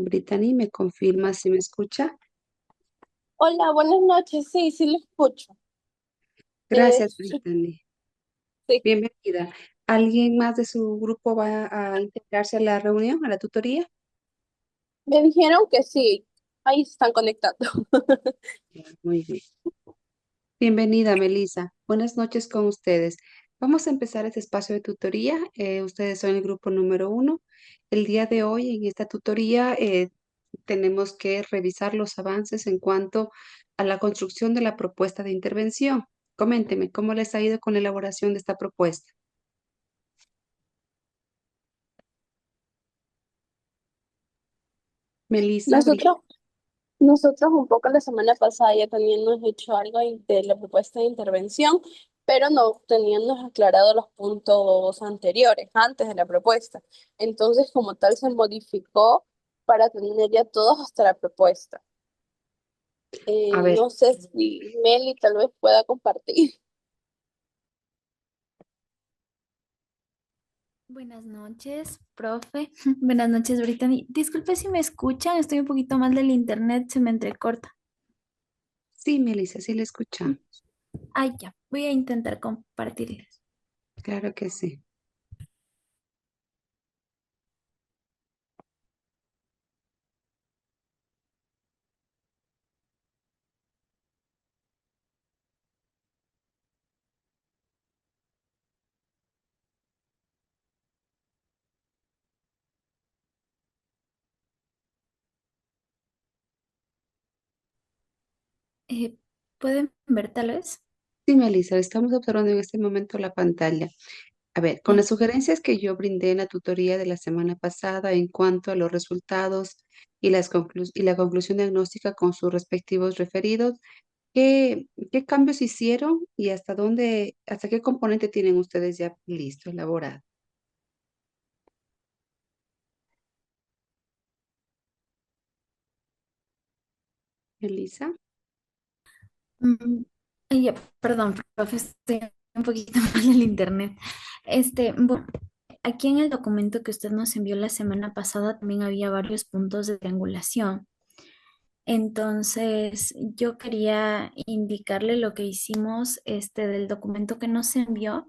Brittany, ¿me confirma si me escucha? Hola, buenas noches. Sí, sí lo escucho. Eh, Gracias, Brittany. sí, Bienvenida. ¿Alguien más de su grupo va a integrarse a la reunión, a la tutoría? me dijeron que sí. Ahí se están conectando. Ya, muy bien. Bienvenida, Melissa. Buenas noches con ustedes. Vamos a empezar este espacio de tutoría. Ustedes son el grupo número 1. El día de hoy, en esta tutoría, tenemos que revisar los avances en cuanto a la construcción de la propuesta de intervención. Coménteme, ¿cómo les ha ido con la elaboración de esta propuesta? Melissa, Nosotros, nosotros un poco la semana pasada ya teníamos hecho algo de la propuesta de intervención, pero no teníamos aclarado los puntos anteriores, antes de la propuesta. Entonces, como tal, se modificó para tener ya todos hasta la propuesta. a ver, No sé si Meli tal vez pueda compartir. Buenas noches, profe. Buenas noches, Brittany. Disculpe si me escuchan, estoy un poquito mal del internet, se me entrecorta. sí, Melissa, sí le escuchamos. Ay, ya, voy a intentar compartirles. Claro que sí. Eh, ¿Pueden ver tal vez? Sí, Melissa, estamos observando en este momento la pantalla. A ver, con las Ay, sugerencias que yo brindé en la tutoría de la semana pasada en cuanto a los resultados y, y la conclusión diagnóstica con sus respectivos referidos, ¿qué cambios hicieron y hasta dónde, hasta qué componente tienen ustedes ya listo, elaborado? Elisa. mm, ay, ya, perdón, profe, estoy un poquito mal del internet. Bueno, aquí en el documento que usted nos envió la semana pasada también había varios puntos de triangulación. Entonces, yo quería indicarle lo que hicimos del documento que nos envió,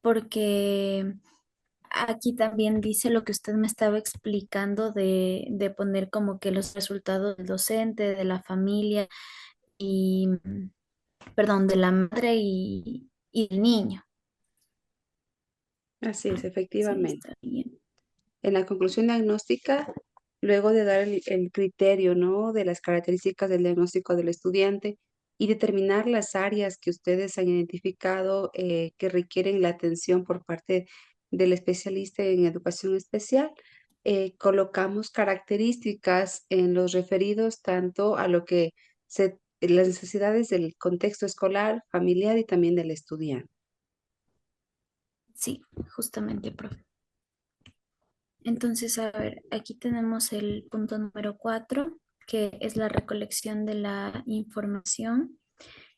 porque aquí también dice lo que usted me estaba explicando de poner como que los resultados del docente, de la familia y, perdón, de la madre y el niño. Así es, Sí, efectivamente. está bien. En la conclusión diagnóstica, luego de dar el criterio, ¿no? De las características del diagnóstico del estudiante y determinar las áreas que ustedes han identificado que requieren la atención por parte del especialista en educación especial, colocamos características en los referidos tanto a lo que las necesidades del contexto escolar, familiar y también del estudiante. Sí, justamente, profe. Entonces, a ver, aquí tenemos el punto número 4, que es la recolección de la información.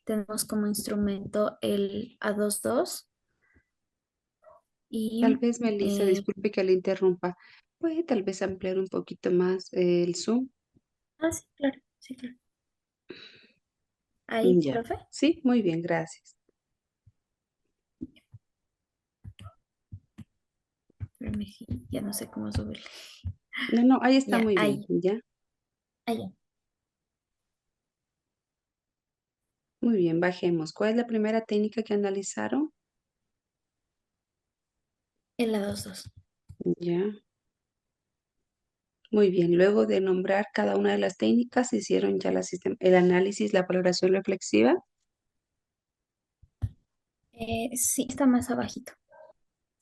Tenemos como instrumento el A22 y, Tal vez, Melissa, eh, disculpe que le interrumpa. ¿Puede tal vez ampliar un poquito más el Zoom? sí, claro, sí, claro. Ahí, Ya. profe. Sí, muy bien, gracias. Espérame, ya no sé cómo subirle. No, no, ahí está Ya, muy bien, ahí, ya. ahí, Muy bien, bajemos. ¿Cuál es la primera técnica que analizaron? el A22. Ya. Muy bien. Luego de nombrar cada una de las técnicas, hicieron ya el análisis, la valoración reflexiva. Sí, está más abajito.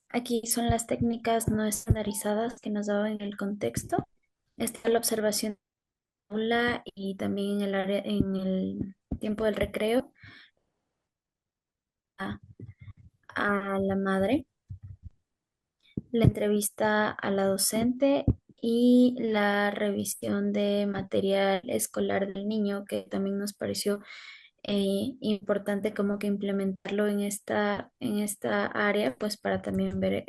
Aquí son las técnicas no estandarizadas que nos daban en el contexto. Está la observación de aula y también en el área, en el tiempo del recreo a, a la madre, la entrevista a la docente y la revisión de material escolar del niño, que también nos pareció importante como que implementarlo en esta área, pues para también ver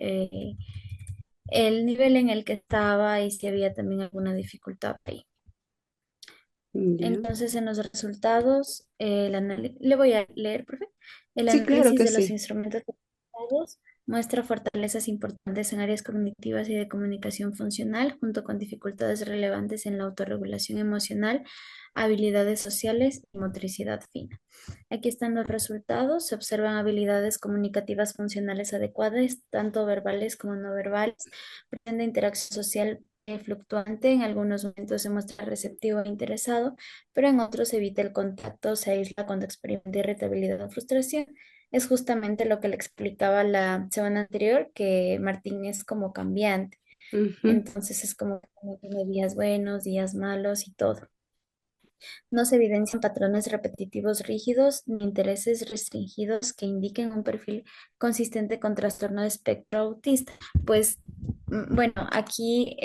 el nivel en el que estaba y si había también alguna dificultad ahí. Ya. Entonces, en los resultados, le voy a leer, profe. El Sí, claro análisis que de los sí. instrumentos utilizados muestra fortalezas importantes en áreas cognitivas y de comunicación funcional, junto con dificultades relevantes en la autorregulación emocional, habilidades sociales y motricidad fina. Aquí están los resultados. Se observan habilidades comunicativas funcionales adecuadas, tanto verbales como no verbales. Pretende interacción social fluctuante. En algunos momentos se muestra receptivo e interesado, pero en otros evita el contacto, se aísla cuando experimenta irritabilidad o frustración. Es justamente lo que le explicaba la semana anterior, que Martín es como cambiante. Ujú. Entonces es como que tiene días buenos, días malos y todo. No se evidencian patrones repetitivos rígidos ni intereses restringidos que indiquen un perfil consistente con trastorno de espectro autista. Pues bueno, aquí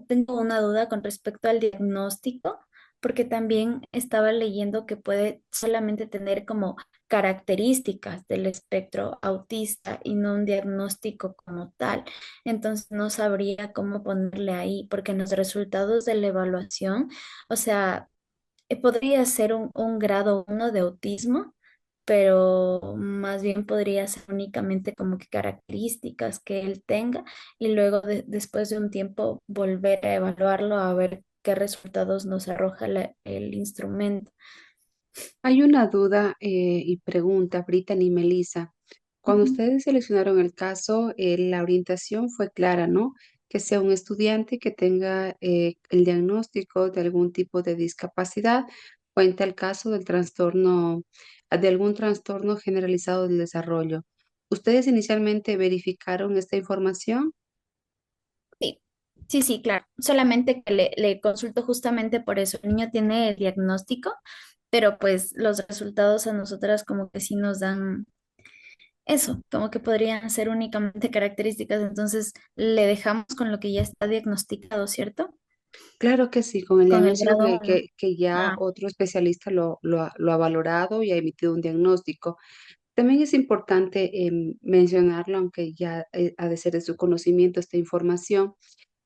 tengo una duda con respecto al diagnóstico, porque también estaba leyendo que puede solamente tener como características del espectro autista y no un diagnóstico como tal. Entonces no sabría cómo ponerle ahí, porque en los resultados de la evaluación, o sea, podría ser un grado 1 de autismo, pero más bien podría ser únicamente como que características que él tenga y luego después de un tiempo volver a evaluarlo a ver qué resultados nos arroja el instrumento. Hay una duda y pregunta, Brittany y Melissa. Cuando Ujú. ustedes seleccionaron el caso, la orientación fue clara, ¿no? Que sea un estudiante que tenga el diagnóstico de algún tipo de discapacidad o en tal caso del trastorno, de algún trastorno generalizado del desarrollo. ¿Ustedes inicialmente verificaron esta información? Sí, sí, sí, claro. Solamente que le consulto justamente por eso. El niño tiene el diagnóstico, pero pues los resultados a nosotras como que sí nos dan eso, como que podrían ser únicamente características, entonces le dejamos con lo que ya está diagnosticado, ¿cierto? Claro que sí, con el Con el diagnóstico grado uno. que ya Ah, otro especialista lo ha valorado y ha emitido un diagnóstico. También es importante mencionarlo, aunque ya ha de ser de su conocimiento esta información,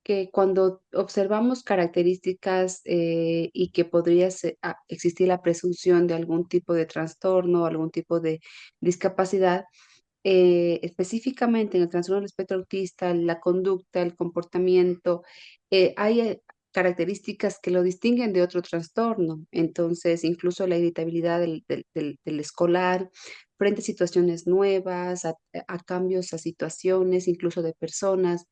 que cuando observamos características y que podría existir la presunción de algún tipo de trastorno o algún tipo de discapacidad, específicamente en el trastorno del espectro autista, la conducta, el comportamiento, hay características que lo distinguen de otro trastorno. Entonces, incluso la irritabilidad del escolar frente a situaciones nuevas, a cambios, a situaciones, incluso de personas,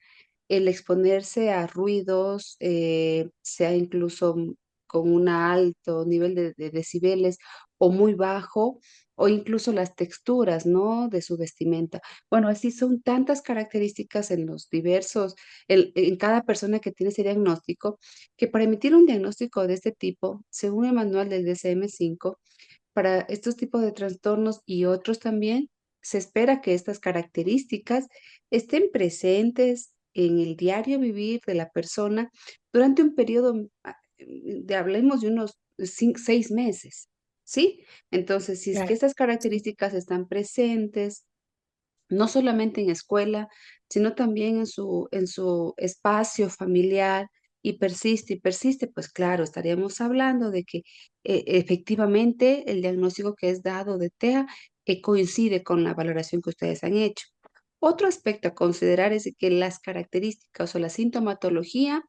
el exponerse a ruidos, sea incluso con un alto nivel de decibeles o muy bajo, o incluso las texturas, ¿no?, de su vestimenta. Bueno, así son tantas características en los diversos en cada persona que tiene ese diagnóstico, que para emitir un diagnóstico de este tipo, según el manual del DSM-5, para estos tipos de trastornos y otros también, se espera que estas características estén presentes en el diario vivir de la persona durante un periodo, hablemos de unos 6 meses, ¿sí? Entonces, si es que claro. estas Sí, características están presentes, no solamente en escuela, sino también en su espacio familiar y persiste, pues claro, estaríamos hablando de que efectivamente el diagnóstico que es dado de TEA coincide con la valoración que ustedes han hecho. Otro aspecto a considerar es de que las características o la sintomatología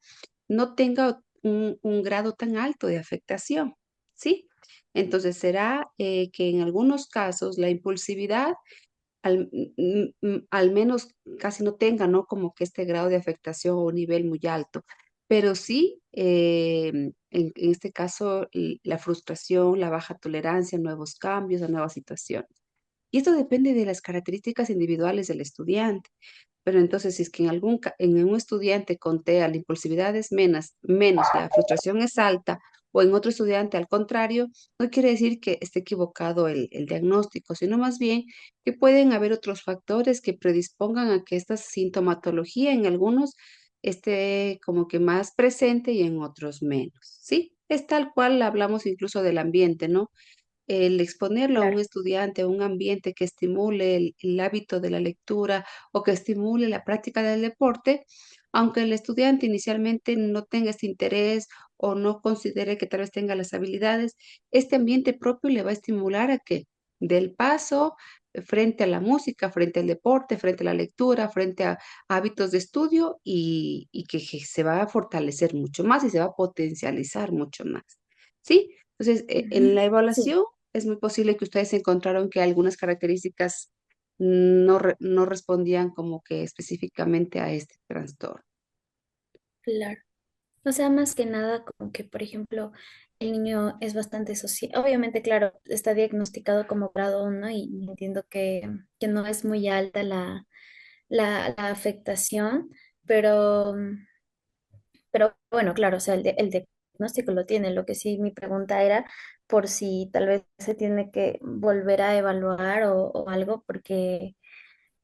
no tenga un grado tan alto de afectación, ¿sí? Entonces será que en algunos casos la impulsividad al menos casi no tenga, ¿no? Como que este grado de afectación o nivel muy alto. Pero sí, en este caso, la frustración, la baja tolerancia a nuevos cambios, a nuevas situaciones. Y esto depende de las características individuales del estudiante. Pero entonces, si es que en un estudiante con TEA la impulsividad es menos, la frustración es alta, o en otro estudiante al contrario, no quiere decir que esté equivocado el diagnóstico, sino más bien que pueden haber otros factores que predispongan a que esta sintomatología en algunos esté como que más presente y en otros menos, ¿sí? Es tal cual hablamos incluso del ambiente, ¿no? el exponerlo a un Claro. estudiante a un ambiente que estimule el hábito de la lectura o que estimule la práctica del deporte, aunque el estudiante inicialmente no tenga este interés o no considere que tal vez tenga las habilidades, este ambiente propio le va a estimular a que dé el paso frente a la música, frente al deporte, frente a la lectura, frente a hábitos de estudio y que se va a fortalecer mucho más y se va a potencializar mucho más. ¿Sí? Entonces, en Ujú. la Sí, evaluación es muy posible que ustedes encontraron que algunas características no respondían como que específicamente a este trastorno. claro. O sea, más que nada, como que, por ejemplo, el niño es bastante social. Obviamente, claro, está diagnosticado como grado 1 y entiendo que no es muy alta la afectación, pero, pero bueno, claro, o sea, el diagnóstico lo tiene. Lo que sí, mi pregunta era por si tal vez se tiene que volver a evaluar o algo, porque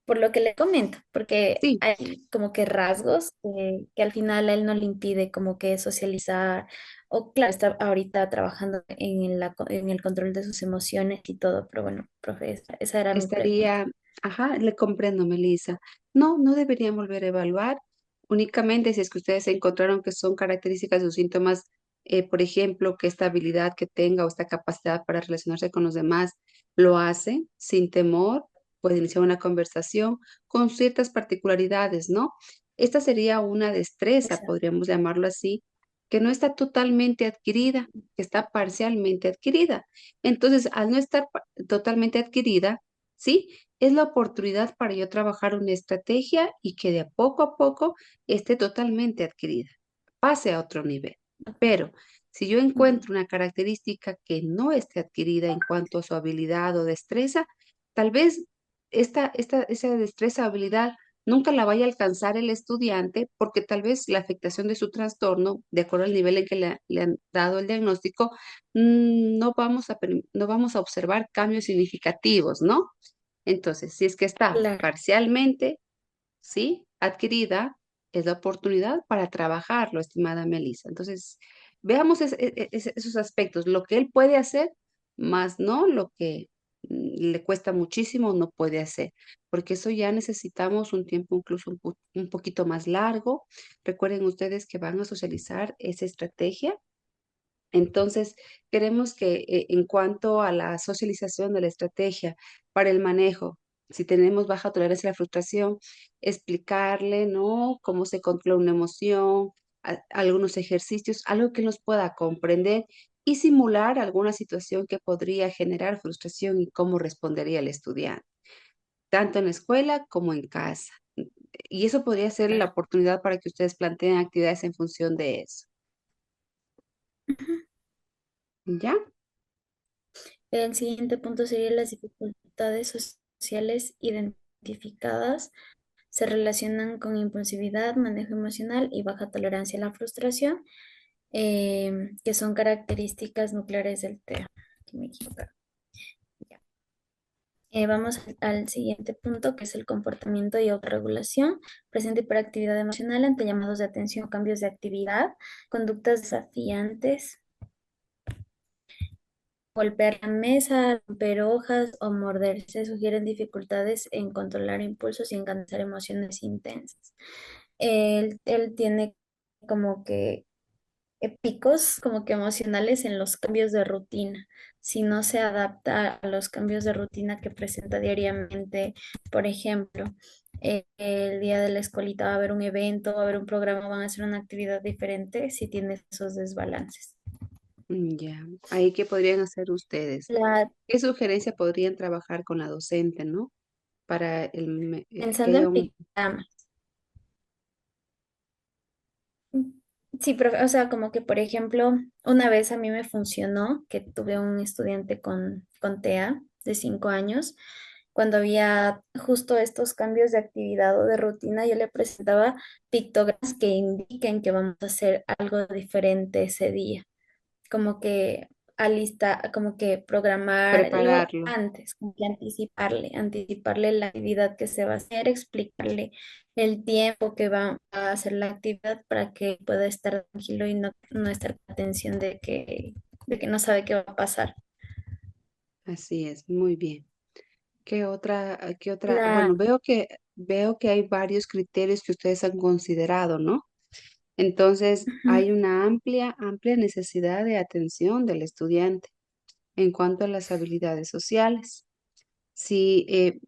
por lo que le comento, porque Sí, hay como que rasgos que al final a él no le impide como que socializar, o claro, está ahorita trabajando en el control de sus emociones y todo, pero bueno, profe, esa era mi pregunta. estaría, ajá, le comprendo, Melissa. No, no deberían volver a evaluar. Únicamente si es que ustedes encontraron que son características o síntomas, por ejemplo, que esta habilidad que tenga o esta capacidad para relacionarse con los demás lo hace sin temor, puede iniciar una conversación con ciertas particularidades, ¿no? Esta sería una destreza, Exacto. podríamos llamarlo así, que no está totalmente adquirida, que está parcialmente adquirida. Entonces, al no estar totalmente adquirida, ¿sí? Es la oportunidad para yo trabajar una estrategia y que de a poco esté totalmente adquirida, pase a otro nivel. Pero si yo Ya. encuentro una característica que no esté adquirida en cuanto a su habilidad o destreza, tal vez esa destreza o habilidad nunca la vaya a alcanzar el estudiante porque tal vez la afectación de su trastorno, de acuerdo al nivel en que le han dado el diagnóstico, no vamos a observar cambios significativos, ¿no? Entonces, si es que está Claro. parcialmente, ¿sí? Adquirida, es la oportunidad para trabajarlo, estimada Melissa. Entonces, veamos esos aspectos, lo que él puede hacer, más no lo que le cuesta muchísimo, no puede hacer, porque eso ya necesitamos un tiempo incluso un poquito más largo. Recuerden ustedes que van a socializar esa estrategia entonces, queremos que en cuanto a la socialización de la estrategia para el manejo, si tenemos baja tolerancia a la frustración, explicarle, ¿no? Cómo se controla una emoción, algunos ejercicios, algo que nos pueda comprender y simular alguna situación que podría generar frustración y cómo respondería el estudiante, tanto en la escuela como en casa. Y eso podría ser la Claro. oportunidad para que ustedes planteen actividades en función de eso. Ujú. ¿Ya? El siguiente punto sería las dificultades sociales identificadas se relacionan con impulsividad, manejo emocional y baja tolerancia a la frustración, que son características nucleares del TEA. Aquí me equivoqué. Ya. Vamos al siguiente punto, que es el comportamiento y autorregulación. Presenta hiperactividad emocional ante llamados de atención o cambios de actividad, conductas desafiantes, golpear la mesa, romper hojas o morderse sugieren dificultades en controlar impulsos y encauzar emociones intensas. Él tiene como que picos como que emocionales en los cambios de rutina. Si no se adapta a los cambios de rutina que presenta diariamente, por ejemplo, el día de la escuelita va a haber un evento, va a haber un programa, van a hacer una actividad diferente si tiene esos desbalances. Ya, ahí qué podrían hacer ustedes. La, ¿Qué sugerencia podrían trabajar con la docente, no? Para que pensando haya en un... pijama. Sí, pero, o sea, como que, por ejemplo, una vez a mí me funcionó que tuve un estudiante con TEA de 5 años. Cuando había justo estos cambios de actividad o de rutina, yo le presentaba pictogramas que indiquen que vamos a hacer algo diferente ese día, como que como que programarlo prepararlo. antes, como que anticiparle la actividad que se va a hacer, explicarle el tiempo que va a hacer la actividad para que pueda estar tranquilo y no estar con tensión de que no sabe qué va a pasar. Así es, muy bien. ¿Qué otra? La, Bueno, veo que hay varios criterios que ustedes han considerado, ¿no? Entonces, Ujú. hay una amplia necesidad de atención del estudiante en cuanto a las habilidades sociales. Si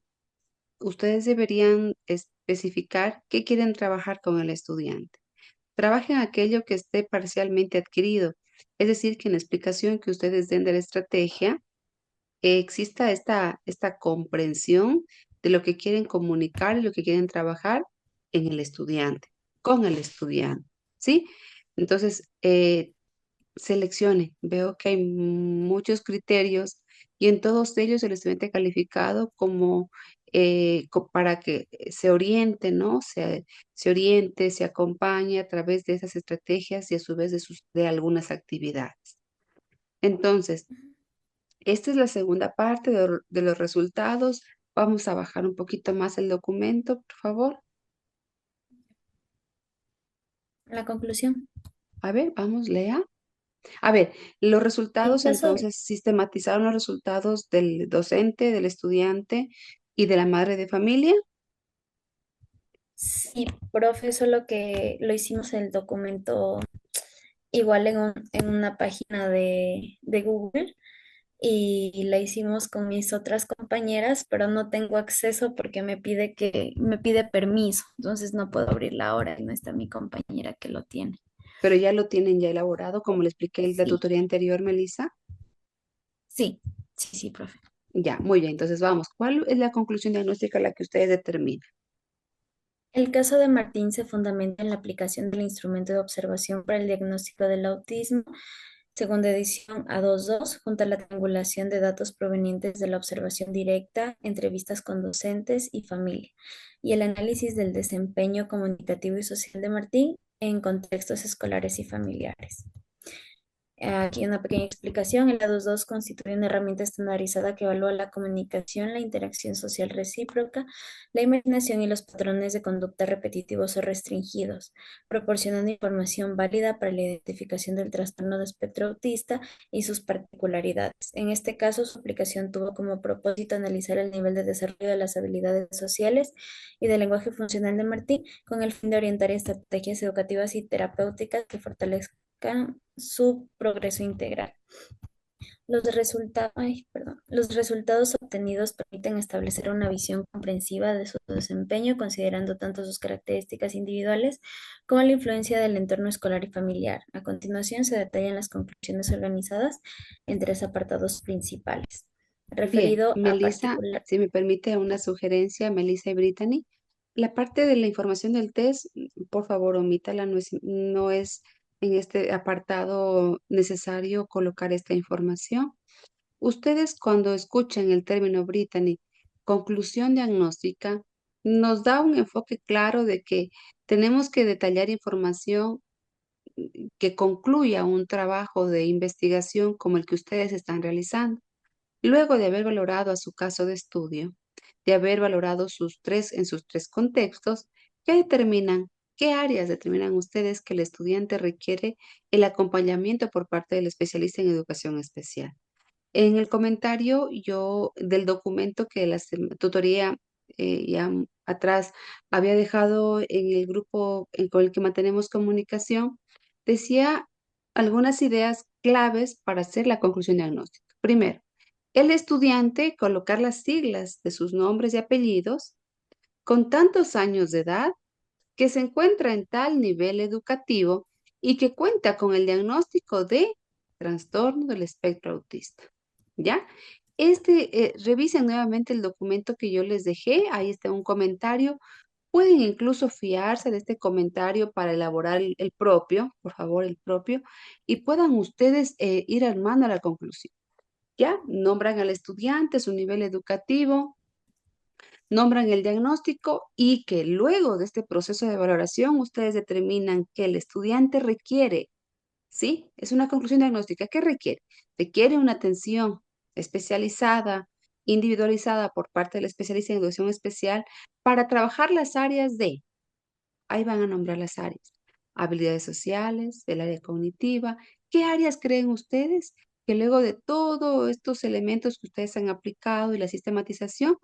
ustedes deberían especificar qué quieren trabajar con el estudiante. Trabajen aquello que esté parcialmente adquirido, es decir, que en la explicación que ustedes den de la estrategia exista esta comprensión de lo que quieren comunicar y lo que quieren trabajar en el estudiante, con el estudiante, ¿sí? Entonces, seleccione. Veo que hay muchos criterios y en todos ellos el estudiante calificado como para que se oriente, ¿no? Se oriente, se acompañe a través de esas estrategias y a su vez de algunas actividades. Entonces, esta es la segunda parte de los resultados. Vamos a bajar un poquito más el documento, por favor. la conclusión. A ver, vamos, lea. A ver, los En resultados caso de, entonces sistematizaron los resultados del docente, del estudiante y de la madre de familia. sí, profe, solo que lo hicimos en el documento igual en una página de Google y la hicimos con mis otras compañeras, pero no tengo acceso porque me pide permiso, entonces no puedo abrirla ahora y no está mi compañera que lo tiene. Pero ya lo tienen ya elaborado, como le expliqué en la Sí, tutoría anterior, Melissa. sí, sí, sí, profe. Ya, muy bien. Entonces vamos. ¿Cuál es la conclusión diagnóstica la que ustedes determinan? El caso de Martín se fundamenta en la aplicación del instrumento de observación para el diagnóstico del autismo, segunda edición A22, junto a la triangulación de datos provenientes de la observación directa, entrevistas con docentes y familia, y el análisis del desempeño comunicativo y social de Martín en contextos escolares y familiares. Aquí una pequeña explicación. El A22 constituye una herramienta estandarizada que evalúa la comunicación, la interacción social recíproca, la imaginación y los patrones de conducta repetitivos o restringidos, proporcionando información válida para la identificación del trastorno de espectro autista y sus particularidades. En este caso, su aplicación tuvo como propósito analizar el nivel de desarrollo de las habilidades sociales y del lenguaje funcional de Martín con el fin de orientar estrategias educativas y terapéuticas que fortalezcan su progreso integral. Los resultados obtenidos permiten establecer una visión comprensiva de su desempeño, considerando tanto sus características individuales como la influencia del entorno escolar y familiar. A continuación se detallan las conclusiones organizadas en tres apartados principales. Bien, Referido a Melissa, particular, si me permite una sugerencia, Melissa y Brittany, la parte de la información del test, por favor, omítala, no es en este apartado necesario colocar esta información. Ustedes cuando escuchan el término Brittany, conclusión diagnóstica, nos da un enfoque claro de que tenemos que detallar información que concluya un trabajo de investigación como el que ustedes están realizando. Luego de haber valorado a su caso de estudio, de haber valorado en sus tres contextos, ¿qué determinan? ¿Qué áreas determinan ustedes que el estudiante requiere el acompañamiento por parte del especialista en educación especial? En el comentario yo del documento que tutoría atrás había dejado en el grupo con el que mantenemos comunicación, decía algunas ideas claves para hacer la conclusión diagnóstica. Primero, el estudiante colocar las siglas de sus nombres y apellidos con tantos años de edad que se encuentra en tal nivel educativo y que cuenta con el diagnóstico de trastorno del espectro autista. ¿Ya? Revisen nuevamente el documento que yo les dejé, ahí está un comentario. Pueden incluso fiarse de este comentario para elaborar el propio, por favor, el propio, y puedan ustedes ir armando la conclusión. ¿Ya? Nombran al estudiante, su nivel educativo, nombran el diagnóstico y que luego de este proceso de valoración ustedes determinan que el estudiante requiere, ¿sí? Es una conclusión diagnóstica. ¿Qué requiere? Requiere una atención especializada, individualizada por parte del especialista en educación especial para trabajar las áreas de, ahí van a nombrar las áreas, habilidades sociales, el área cognitiva. ¿Qué áreas creen ustedes que luego de todos estos elementos que ustedes han aplicado y la sistematización,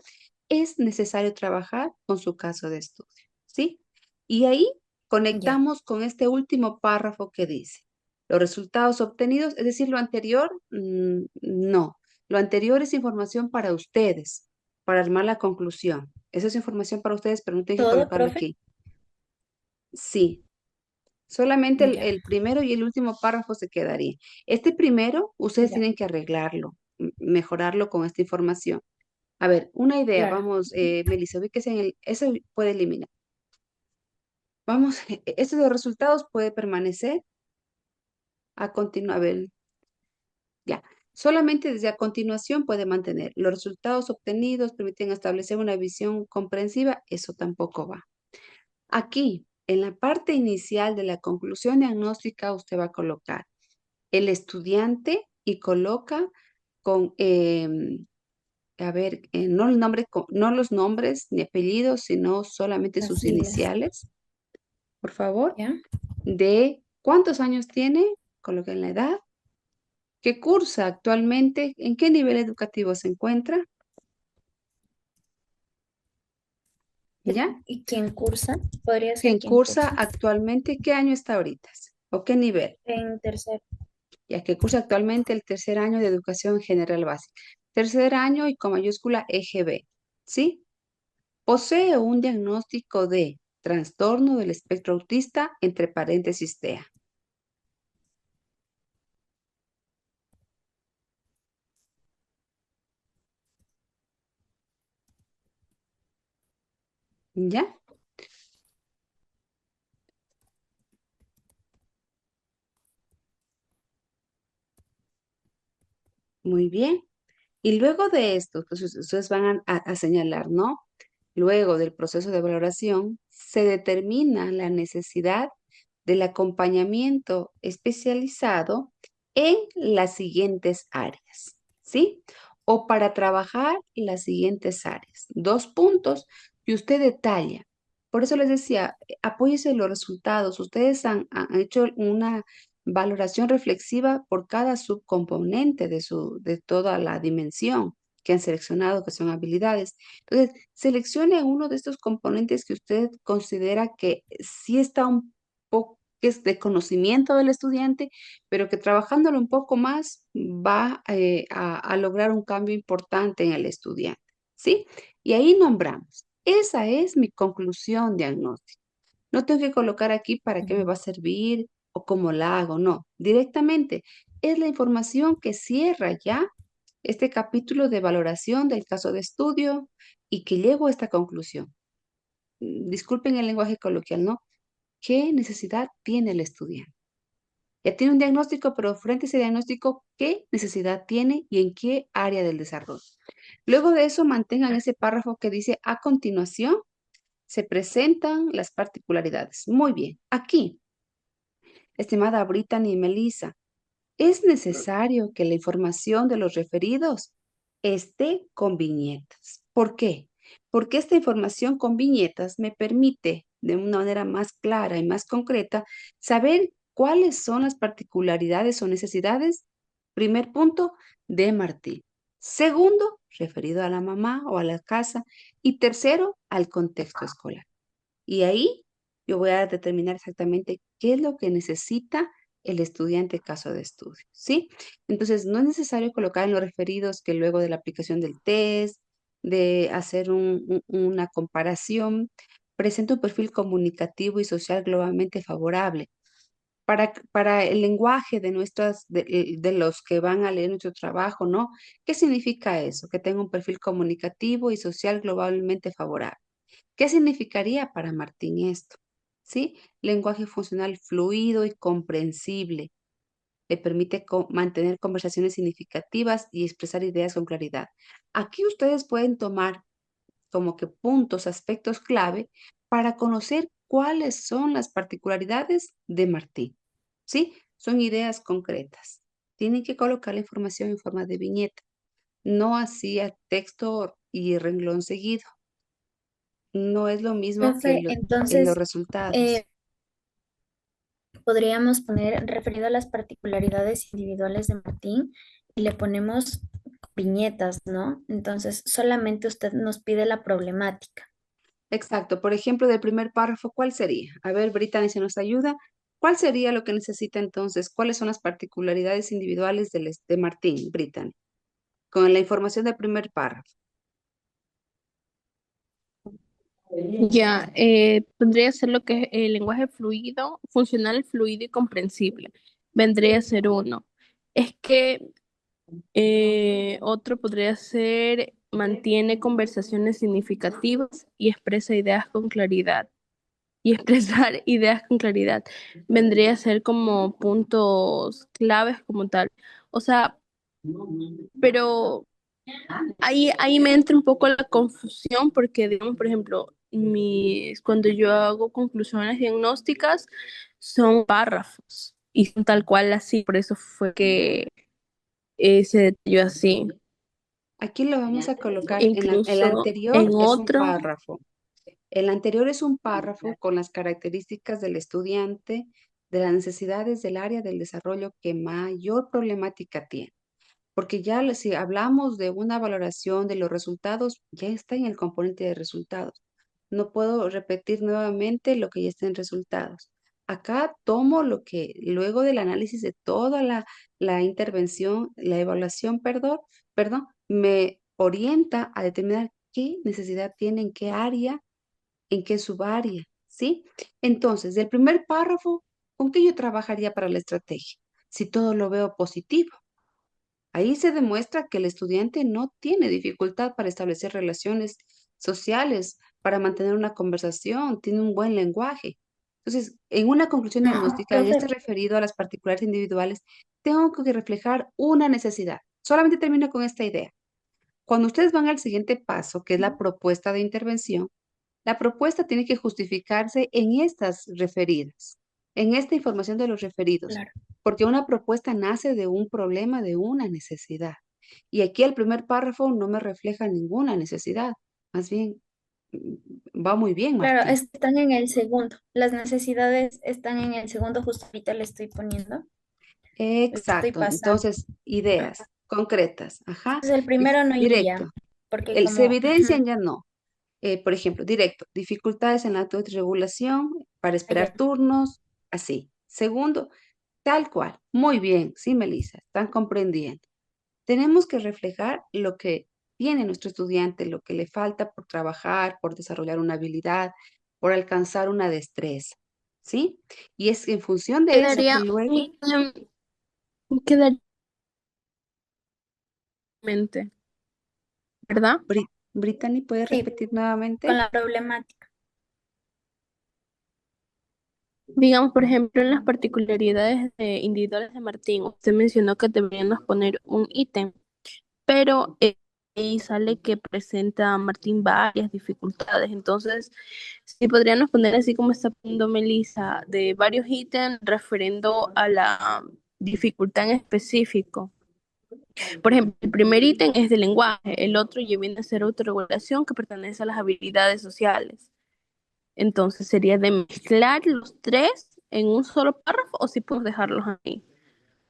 es necesario trabajar con su caso de estudio, ¿sí? Y ahí Ya, conectamos con este último párrafo que dice, los resultados obtenidos, es decir, lo anterior, no. Lo anterior es información para ustedes, para armar la conclusión. Esa es información para ustedes, pero no tienen que ¿todo, colocarlo profe? aquí. Sí, solamente Ya, el primero y el último párrafo se quedaría. Este primero, ustedes ya, tienen que arreglarlo, mejorarlo con esta información. A ver, una idea, claro. vamos, Melissa, ubíquese en el, eso puede eliminar. Vamos, estos dos resultados puede permanecer a continuación, a ver, ya. Solamente desde a continuación puede mantener. Los resultados obtenidos permiten establecer una visión comprensiva, eso tampoco va. Aquí, en la parte inicial de la conclusión diagnóstica, usted va a colocar el estudiante y coloca con, a ver, no el nombre, no los nombres ni apellidos, sino solamente Las sus siglas. iniciales, por favor, ¿Ya? de cuántos años tiene, coloquen la edad, qué cursa actualmente, en qué nivel educativo se encuentra, ¿ya? ¿Y quién cursa? Podría ser ¿Quién quien cursa cursa. actualmente, qué año está ahorita? ¿O qué nivel? En tercer. Ya que cursa actualmente el tercer año de educación general básica. Tercer año y con mayúscula EGB, ¿sí? Posee un diagnóstico de trastorno del espectro autista, entre paréntesis TEA. ¿Ya? Muy bien. Y luego de esto, pues ustedes van a señalar, ¿no? Luego del proceso de valoración, se determina la necesidad del acompañamiento especializado en las siguientes áreas, ¿sí? O para trabajar las siguientes áreas. Dos puntos que usted detalla. Por eso les decía, apóyese en los resultados. Ustedes han hecho una valoración reflexiva por cada subcomponente de toda la dimensión que han seleccionado, que son habilidades. Entonces, seleccione uno de estos componentes que usted considera que sí está un poco, que es de conocimiento del estudiante, pero que trabajándolo un poco más va a lograr un cambio importante en el estudiante, ¿sí? Y ahí nombramos. Esa es mi conclusión diagnóstica. No tengo que colocar aquí para qué me va a servir o cómo la hago, no. Directamente es la información que cierra ya este capítulo de valoración del caso de estudio y que llego a esta conclusión. Disculpen el lenguaje coloquial, ¿no? ¿Qué necesidad tiene el estudiante? Ya tiene un diagnóstico, pero frente a ese diagnóstico, ¿qué necesidad tiene y en qué área del desarrollo? Luego de eso, mantengan ese párrafo que dice, a continuación, se presentan las particularidades. Muy bien. Aquí, estimada Brittany y Melissa, es necesario que la información de los referidos esté con viñetas. ¿Por qué? Porque esta información con viñetas me permite de una manera más clara y más concreta saber cuáles son las particularidades o necesidades, primer punto, de Martín. Segundo, referido a la mamá o a la casa. Y tercero, al contexto escolar. Y ahí yo voy a determinar exactamente qué es lo que necesita el estudiante en caso de estudio, ¿sí? Entonces, no es necesario colocar en los referidos que luego de la aplicación del test, de hacer una comparación, presenta un perfil comunicativo y social globalmente favorable. Para el lenguaje de los que van a leer nuestro trabajo, ¿no? ¿Qué significa eso? Que tenga un perfil comunicativo y social globalmente favorable. ¿Qué significaría para Martín esto? ¿Sí? Lenguaje funcional fluido y comprensible. Le permite mantener conversaciones significativas y expresar ideas con claridad. Aquí ustedes pueden tomar como que puntos, aspectos clave para conocer cuáles son las particularidades de Martín. ¿Sí? Son ideas concretas. Tienen que colocar la información en forma de viñeta, no así a texto y renglón seguido. No es lo mismo que Profe, en los entonces, resultados. eh, podríamos poner referido a las particularidades individuales de Martín y le ponemos viñetas, ¿no? Entonces, solamente usted nos pide la problemática. Exacto. Por ejemplo, del primer párrafo, ¿cuál sería? A ver, Brittany, si nos ayuda. ¿Cuál sería lo que necesita entonces? ¿Cuáles son las particularidades individuales de Martín, Brittany? Con la información del primer párrafo. Ya, podría ser lo que es el lenguaje fluido, funcional, fluido y comprensible. Vendría a ser uno. Es que otro podría ser mantiene conversaciones significativas y expresa ideas con claridad. Y expresar ideas con claridad vendría a ser como puntos claves como tal. O sea, pero ahí me entra un poco la confusión porque, digamos, por ejemplo, cuando yo hago conclusiones diagnósticas son párrafos y son tal cual así, por eso fue que se detalló así. Aquí lo vamos a colocar el Incluso anterior en es un otro, párrafo. El anterior es un párrafo con las características del estudiante, de las necesidades del área del desarrollo que mayor problemática tiene. Porque ya si hablamos de una valoración de los resultados, ya está en el componente de resultados. No puedo repetir nuevamente lo que ya está en resultados. Acá tomo lo que luego del análisis de toda la intervención, la evaluación, perdón, me orienta a determinar qué necesidad tiene en qué área, en qué subárea, ¿sí? Entonces, del primer párrafo, ¿con qué yo trabajaría para la estrategia? Si todo lo veo positivo. Ahí se demuestra que el estudiante no tiene dificultad para establecer relaciones sociales, para mantener una conversación, tiene un buen lenguaje. Entonces, en una conclusión diagnóstica, en este Profe, referido a las particulares individuales, tengo que reflejar una necesidad. Solamente termino con esta idea. Cuando ustedes van al siguiente paso, que es la propuesta de intervención, la propuesta tiene que justificarse en estas referidas, en esta información de los referidos, claro. porque una propuesta nace de un problema, de una necesidad. Y aquí el primer párrafo no me refleja ninguna necesidad, más bien va muy bien, Claro, Martín. están en el segundo. Las necesidades están en el segundo, justo ahorita le estoy poniendo, le estoy Exacto. pasando. Entonces, ideas concretas, ajá, Entonces el primero no directo. iría, porque Se como, evidencian ya no. Por ejemplo, directo, dificultades en la autorregulación para esperar allá. turnos, así. Segundo, tal cual. Muy bien, sí, Melissa, están comprendiendo. Tenemos que reflejar lo que tiene nuestro estudiante, lo que le falta por trabajar, por desarrollar una habilidad, por alcanzar una destreza, ¿sí? Y es en función de eso que quedaría un luego, ítem, quedaría en mente, ¿verdad? Brittany, ¿puede Sí, repetir con nuevamente? la problemática. Digamos, por ejemplo, en las particularidades individuales de Martín, usted mencionó que deberíamos poner un ítem, pero ahí sale que presenta a Martín varias dificultades. Entonces, sí podríamos poner así como está poniendo Melissa, de varios ítems refiriendo a la dificultad en específico. Por ejemplo, el primer ítem es de lenguaje, el otro ya viene a ser autorregulación que pertenece a las habilidades sociales. Entonces, sería de mezclar los tres en un solo párrafo o si podemos dejarlos ahí.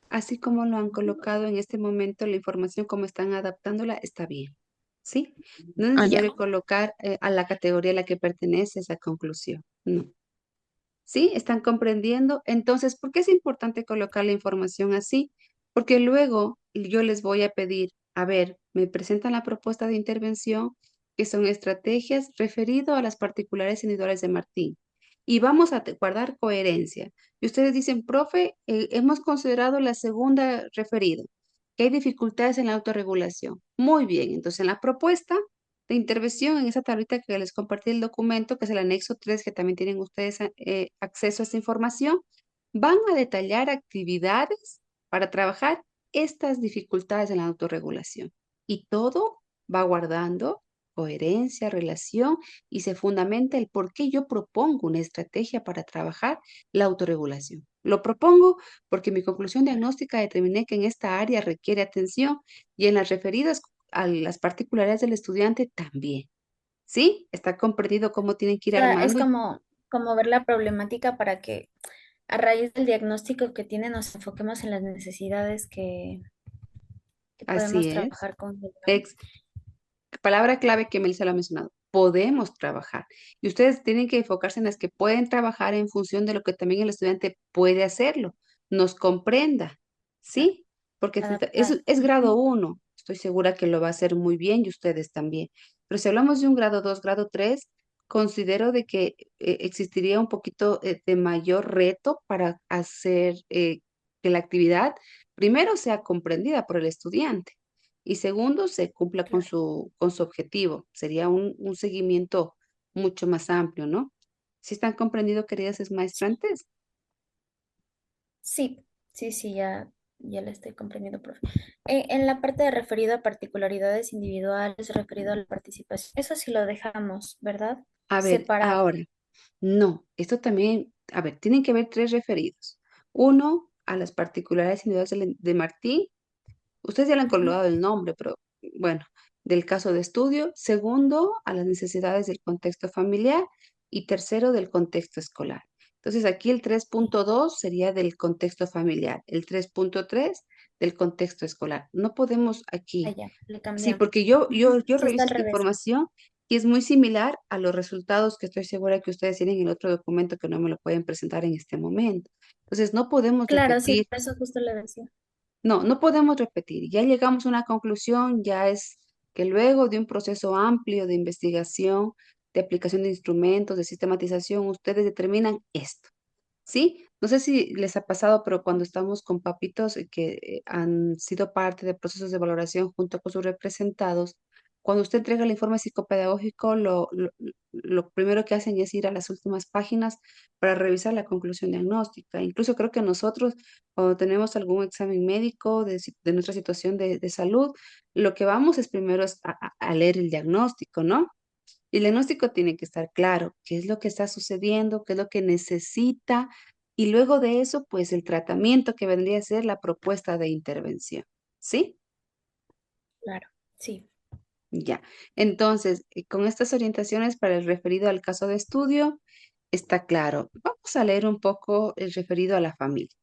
Así como lo han colocado en este momento, la información, como están adaptándola, está bien. ¿Sí? No es Ah, ya. necesario colocar a la categoría a la que pertenece esa conclusión. No. ¿Sí? ¿Están comprendiendo? Entonces, ¿por qué es importante colocar la información así? Porque luego yo les voy a pedir, a ver, me presentan la propuesta de intervención, que son estrategias referido a las particulares individuales de Martín. Y vamos a guardar coherencia. Y ustedes dicen, profe, hemos considerado la segunda referida, que hay dificultades en la autorregulación. Muy bien, entonces en la propuesta de intervención en esa tablita que les compartí el documento, que es el anexo 3 que también tienen ustedes acceso a esta información, van a detallar actividades para trabajar estas dificultades en la autorregulación. Y todo va guardando coherencia, relación y se fundamenta el por qué yo propongo una estrategia para trabajar la autorregulación. Lo propongo porque mi conclusión diagnóstica determiné que en esta área requiere atención y en las referidas a las particularidades del estudiante también. ¿Sí? Está comprendido cómo tienen que ir O sea, es armando. como ver la problemática para que a raíz del diagnóstico que tiene, nos enfoquemos en las necesidades que Así podemos es. trabajar con él, ¿no? Ex- Palabra clave que Melissa lo ha mencionado. Podemos trabajar. Y ustedes tienen que enfocarse en las que pueden trabajar en función de lo que también el estudiante puede hacerlo, nos comprenda, Claro, ¿sí? Porque adaptar. es grado Ujú. 1. Estoy segura que lo va a hacer muy bien y ustedes también. Pero si hablamos de un grado 2, grado 3, considero de que existiría un poquito de mayor reto para hacer que la actividad primero sea comprendida por el estudiante. Y segundo, se cumpla Claro. con su objetivo. Sería un seguimiento mucho más amplio, ¿no? ¿Sí están comprendido, queridas maestrantes? Sí, sí, sí, ya la estoy comprendiendo, profe. En la parte de referido a particularidades individuales, referido a la participación, eso sí lo dejamos, ¿verdad? A ver, Separado. ahora, no, esto también, a ver, tienen que haber tres referidos. Uno, a las particularidades individuales de Martín. Ustedes ya le han Ujú. colgado el nombre, pero bueno, del caso de estudio. Segundo, a las necesidades del contexto familiar. Y tercero, del contexto escolar. Entonces, aquí el tres Sí. punto dos sería del contexto familiar, el 3.3 del contexto escolar. No podemos aquí. Allá, le Sí, cambiamos. porque Ujú. yo Sí, está reviso al esta revés. información y es muy similar a los resultados que estoy segura que ustedes tienen en el otro documento que no me lo pueden presentar en este momento. Entonces, no podemos Claro, sí, repetir. por eso justo le decía. No, no podemos repetir. Ya llegamos a una conclusión, ya es que luego de un proceso amplio de investigación, de aplicación de instrumentos, de sistematización, ustedes determinan esto. ¿Sí? No sé si les ha pasado, pero cuando estamos con papitos que han sido parte de procesos de valoración junto con sus representados, cuando usted entrega el informe psicopedagógico, lo primero que hacen es ir a las últimas páginas para revisar la conclusión diagnóstica. Incluso creo que nosotros, cuando tenemos algún examen médico de nuestra situación de salud, lo que vamos es primero a leer el diagnóstico, ¿no? Y el diagnóstico tiene que estar claro, qué es lo que está sucediendo, qué es lo que necesita, y luego de eso, pues el tratamiento que vendría a ser la propuesta de intervención. ¿Sí? Claro, sí. Ya. Entonces, con estas orientaciones para el referido al caso de estudio, está claro. Vamos a leer un poco el referido a la familia.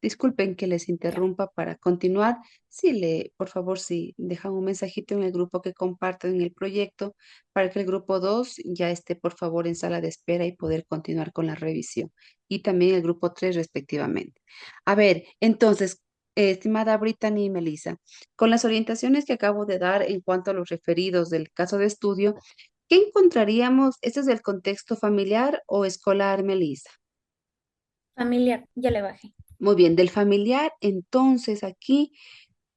Disculpen que les Ya. interrumpa para continuar. Si le, por favor, si dejan un mensajito en el grupo que comparten el proyecto para que el grupo 2 ya esté, por favor, en sala de espera y poder continuar con la revisión. Y también el grupo 3 respectivamente. A ver, entonces, estimada Brittany y Melissa, con las orientaciones que acabo de dar en cuanto a los referidos del caso de estudio, ¿qué encontraríamos? ¿Este es del contexto familiar o escolar, Melissa? Familiar, ya le bajé. Muy bien, del familiar, entonces aquí,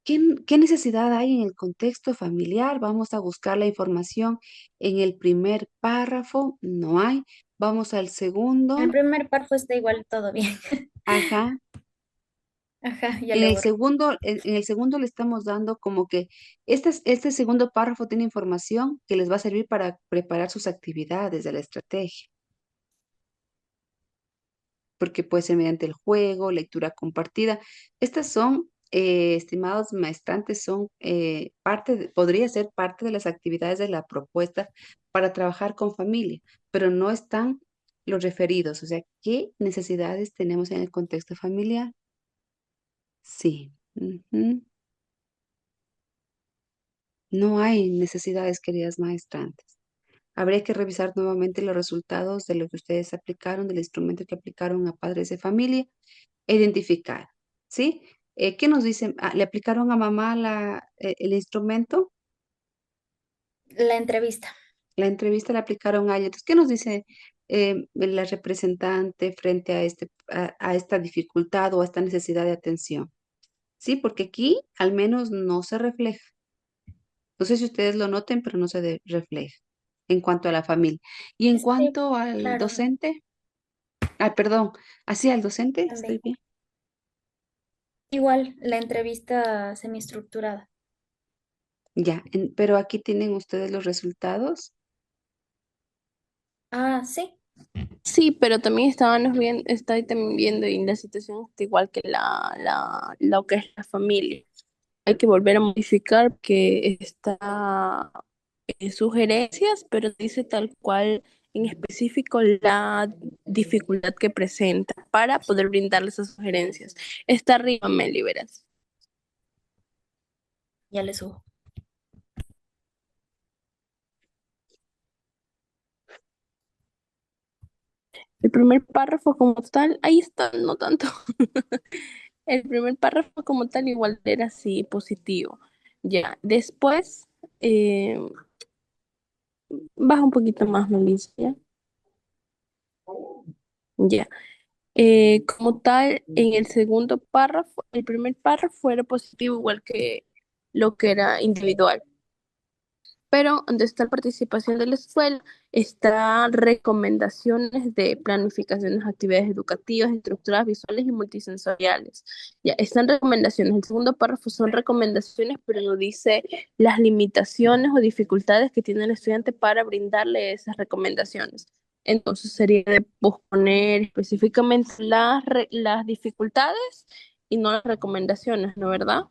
¿qué necesidad hay en el contexto familiar? Vamos a buscar la información en el primer párrafo, no hay. Vamos al En el segundo, primer párrafo está igual, todo bien. ajá. Ajá, ya le borro. En el segundo le estamos dando como que este segundo párrafo tiene información que les va a servir para preparar sus actividades de la estrategia, porque puede ser mediante el juego, lectura compartida. Estas son, estimados maestrantes, son podría ser parte de las actividades de la propuesta para trabajar con familia, pero no están los referidos, o sea, ¿qué necesidades tenemos en el contexto familiar? Sí. Ujú. No hay necesidades, queridas maestrantes. Habría que revisar nuevamente los resultados de lo que ustedes aplicaron, del instrumento que aplicaron a padres de familia e identificar, ¿sí? ¿Qué nos dicen? Ah, ¿le aplicaron a mamá el instrumento? La entrevista. La entrevista la aplicaron a ella. Entonces, ¿qué nos dice la representante frente a, a esta dificultad o a esta necesidad de atención? Sí, porque aquí al menos no se refleja. No sé si ustedes lo noten, pero no se refleja en cuanto a la familia. Y en Es que, cuanto al claro, docente, ah, perdón, así al docente, ande. estoy bien. Igual, la entrevista semiestructurada. Ya, pero aquí tienen ustedes los resultados. Ah, sí. Sí, pero también estábamos viendo, estoy también viendo y la situación está igual que lo que es la familia. Hay que volver a modificar que está sugerencias, pero dice tal cual en específico la dificultad que presenta para poder brindarle esas sugerencias. Está arriba, Meli, verás. Ya le subo. El primer párrafo como tal, ahí está, no tanto. El primer párrafo como tal igual era así positivo. Ya, después, eh, baja un poquito más, Melissa, ¿ya? Ya. Como tal, en el segundo párrafo, el primer párrafo era positivo igual que lo que era individual. Pero donde está la participación de la escuela, está recomendaciones de planificaciones de actividades educativas, estructuras visuales y multisensoriales. Ya están recomendaciones. El segundo párrafo son recomendaciones, pero no dice las limitaciones o dificultades que tiene el estudiante para brindarle esas recomendaciones. Entonces sería de posponer específicamente las dificultades y no las recomendaciones, ¿no, verdad?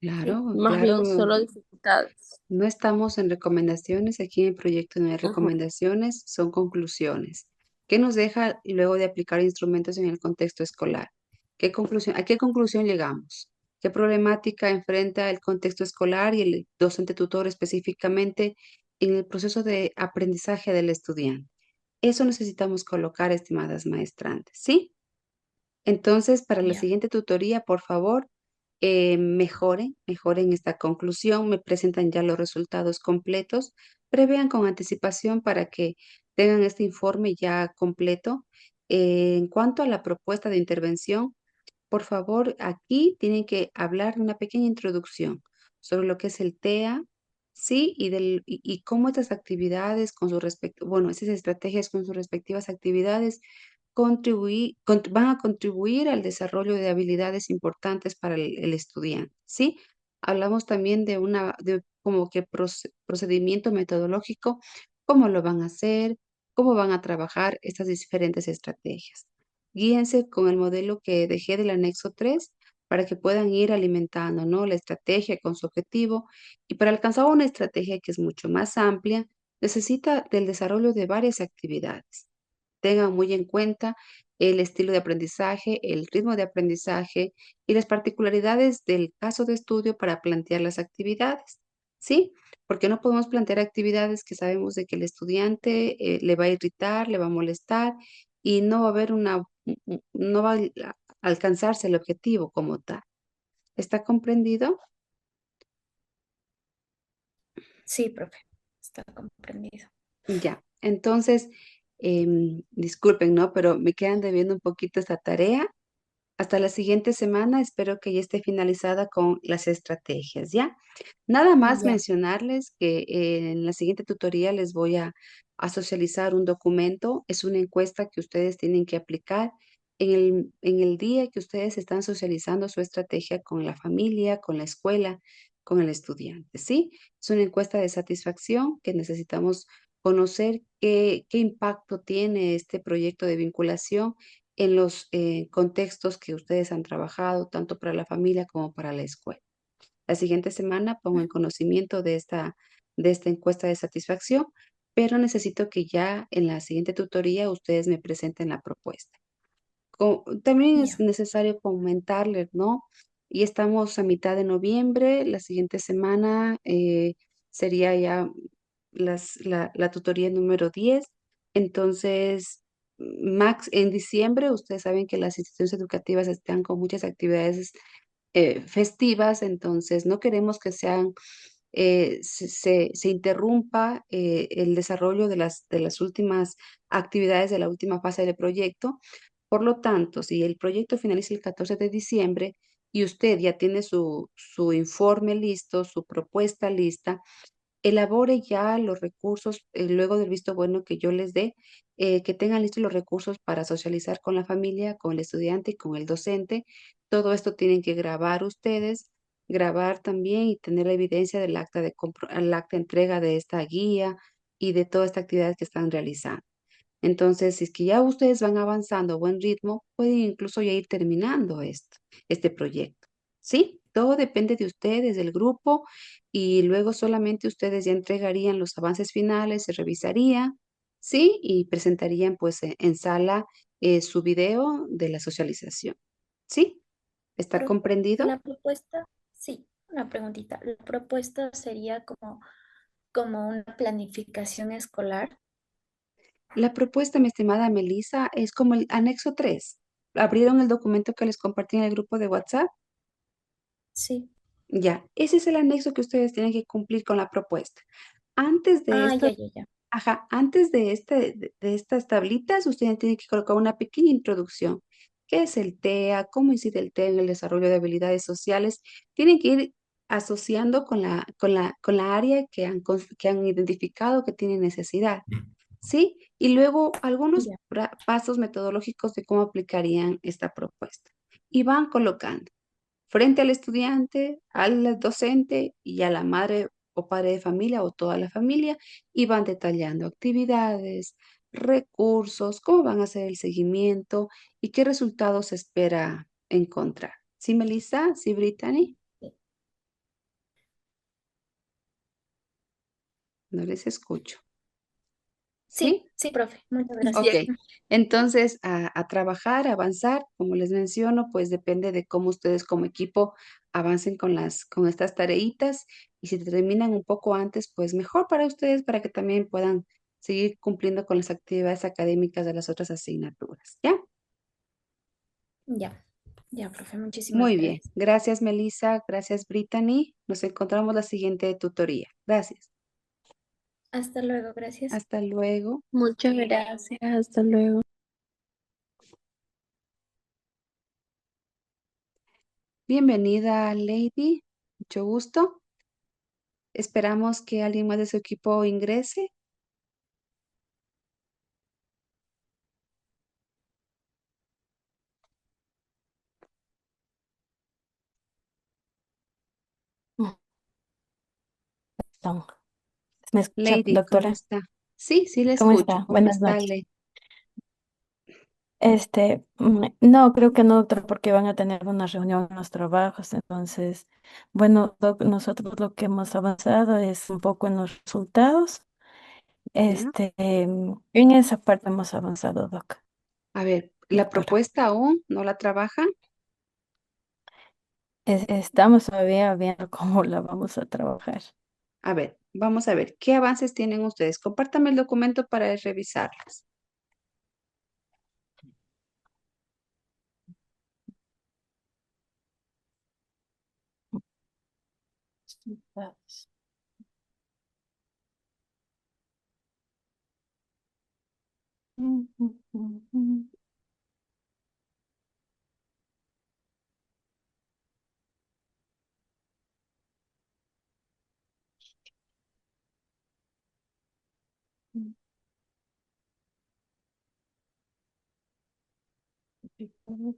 Sí, Claro, más bien claro. solo dificultades. No estamos en recomendaciones, aquí en el proyecto no hay Ujú. recomendaciones, son conclusiones. ¿Qué nos deja luego de aplicar instrumentos en el contexto escolar? ¿A qué conclusión llegamos? ¿Qué problemática enfrenta el contexto escolar y el docente tutor específicamente en el proceso de aprendizaje del estudiante? Eso necesitamos colocar, estimadas maestrantes, ¿sí? Entonces, para la Ya. siguiente tutoría, por favor, mejoren esta conclusión, me presentan ya los resultados completos, prevean con anticipación para que tengan este informe ya completo. En cuanto a la propuesta de intervención, por favor, aquí tienen que hablar de una pequeña introducción sobre lo que es el TEA, sí, y cómo estas actividades con su respecto, bueno, esas estrategias con sus respectivas actividades van a contribuir al desarrollo de habilidades importantes para el estudiante, ¿sí? Hablamos también de como que procedimiento metodológico, cómo lo van a hacer, cómo van a trabajar estas diferentes estrategias. Guíense con el modelo que dejé del anexo 3 para que puedan ir alimentando, ¿no? La estrategia con su objetivo. Y para alcanzar una estrategia que es mucho más amplia, necesita del desarrollo de varias actividades. Tengan muy en cuenta el estilo de aprendizaje, el ritmo de aprendizaje y las particularidades del caso de estudio para plantear las actividades, ¿sí? Porque no podemos plantear actividades que sabemos de que el estudiante le va a irritar, le va a molestar y no va a haber no va a alcanzarse el objetivo como tal. ¿Está comprendido? Sí, profe. Está comprendido. Ya. Entonces, disculpen, ¿no? Pero me quedan debiendo un poquito esta tarea. Hasta la siguiente semana, espero que ya esté finalizada con las estrategias, ¿ya? Nada más Ya. mencionarles que en la siguiente tutoría les voy a socializar un documento. Es una encuesta que ustedes tienen que aplicar en el día que ustedes están socializando su estrategia con la familia, con la escuela, con el estudiante, ¿sí? Es una encuesta de satisfacción que necesitamos conocer qué impacto tiene este proyecto de vinculación en los contextos que ustedes han trabajado, tanto para la familia como para la escuela. La siguiente semana pongo en conocimiento de esta encuesta de satisfacción, pero necesito que ya en la siguiente tutoría ustedes me presenten la propuesta. También es Ya. necesario comentarles, ¿no? Y estamos a mitad de noviembre, la siguiente semana sería ya la tutoría número 10. Entonces, max en diciembre, ustedes saben que las instituciones educativas están con muchas actividades festivas, entonces no queremos que se interrumpa el desarrollo de las últimas actividades de la última fase del proyecto. Por lo tanto, si el proyecto finaliza el 14 de diciembre y usted ya tiene su informe listo, su propuesta lista, elabore ya los recursos, luego del visto bueno que yo les dé, que tengan listos los recursos para socializar con la familia, con el estudiante y con el docente. Todo esto tienen que grabar ustedes, grabar también y tener la evidencia del el acta de entrega de esta guía y de toda esta actividad que están realizando. Entonces, si es que ya ustedes van avanzando a buen ritmo, pueden incluso ya ir terminando este proyecto. ¿Sí? Todo depende de ustedes, del grupo, y luego solamente ustedes ya entregarían los avances finales, se revisaría ¿sí? Y presentarían pues en sala su video de la socialización, ¿sí? ¿Está Profe, comprendido? la propuesta, sí, una preguntita. La propuesta sería como una planificación escolar. La propuesta, mi estimada Melissa, es como el anexo 3. ¿Abrieron el documento que les compartí en el grupo de WhatsApp? Sí. Ya, ese es el anexo que ustedes tienen que cumplir con la propuesta. Antes de Ah, esto, ya, ya, ya. ajá, antes de, de estas tablitas, ustedes tienen que colocar una pequeña introducción. ¿Qué es el TEA? ¿Cómo incide el TEA en el desarrollo de habilidades sociales? Tienen que ir asociando con la área que han identificado que tiene necesidad, ¿sí? Y luego algunos Ya. pasos metodológicos de cómo aplicarían esta propuesta. Y van colocando frente al estudiante, al docente y a la madre o padre de familia o toda la familia y van detallando actividades, recursos, cómo van a hacer el seguimiento y qué resultados se espera encontrar. ¿Sí, Melissa? ¿Sí, Brittany? Sí, No les escucho. sí, ¿Sí? sí, profe. Muchas Ok, gracias. entonces a trabajar, a avanzar, como les menciono, pues depende de cómo ustedes como equipo avancen con estas tareitas y si terminan un poco antes, pues mejor para ustedes, para que también puedan seguir cumpliendo con las actividades académicas de las otras asignaturas. ¿Ya? Ya, ya, profe. Muchísimas Muy bien. gracias. Gracias, Melissa. Gracias, Brittany. Nos encontramos la siguiente tutoría. Gracias. Hasta luego, gracias. Hasta luego. Muchas gracias, hasta luego. Bienvenida, Lady. Mucho gusto. Esperamos que alguien más de su equipo ingrese. Mm, perdón. ¿Me escucha, Lady, ¿cómo doctora? está? Sí, sí le ¿Cómo escucho. está? ¿Cómo Buenas está, noches. Lady? No, creo que no, doctor, porque van a tener una reunión en los trabajos. Entonces, bueno, nosotros lo que hemos avanzado es un poco en los resultados. ¿Ya? En esa parte hemos avanzado, A ver, ¿la doctora. propuesta aún no la trabajan? Estamos todavía viendo cómo la vamos a trabajar. A ver, vamos a ver, ¿qué avances tienen ustedes? Compártame el documento para revisarlas. Resultados. Mm, mm, mm, mm, mm, mm.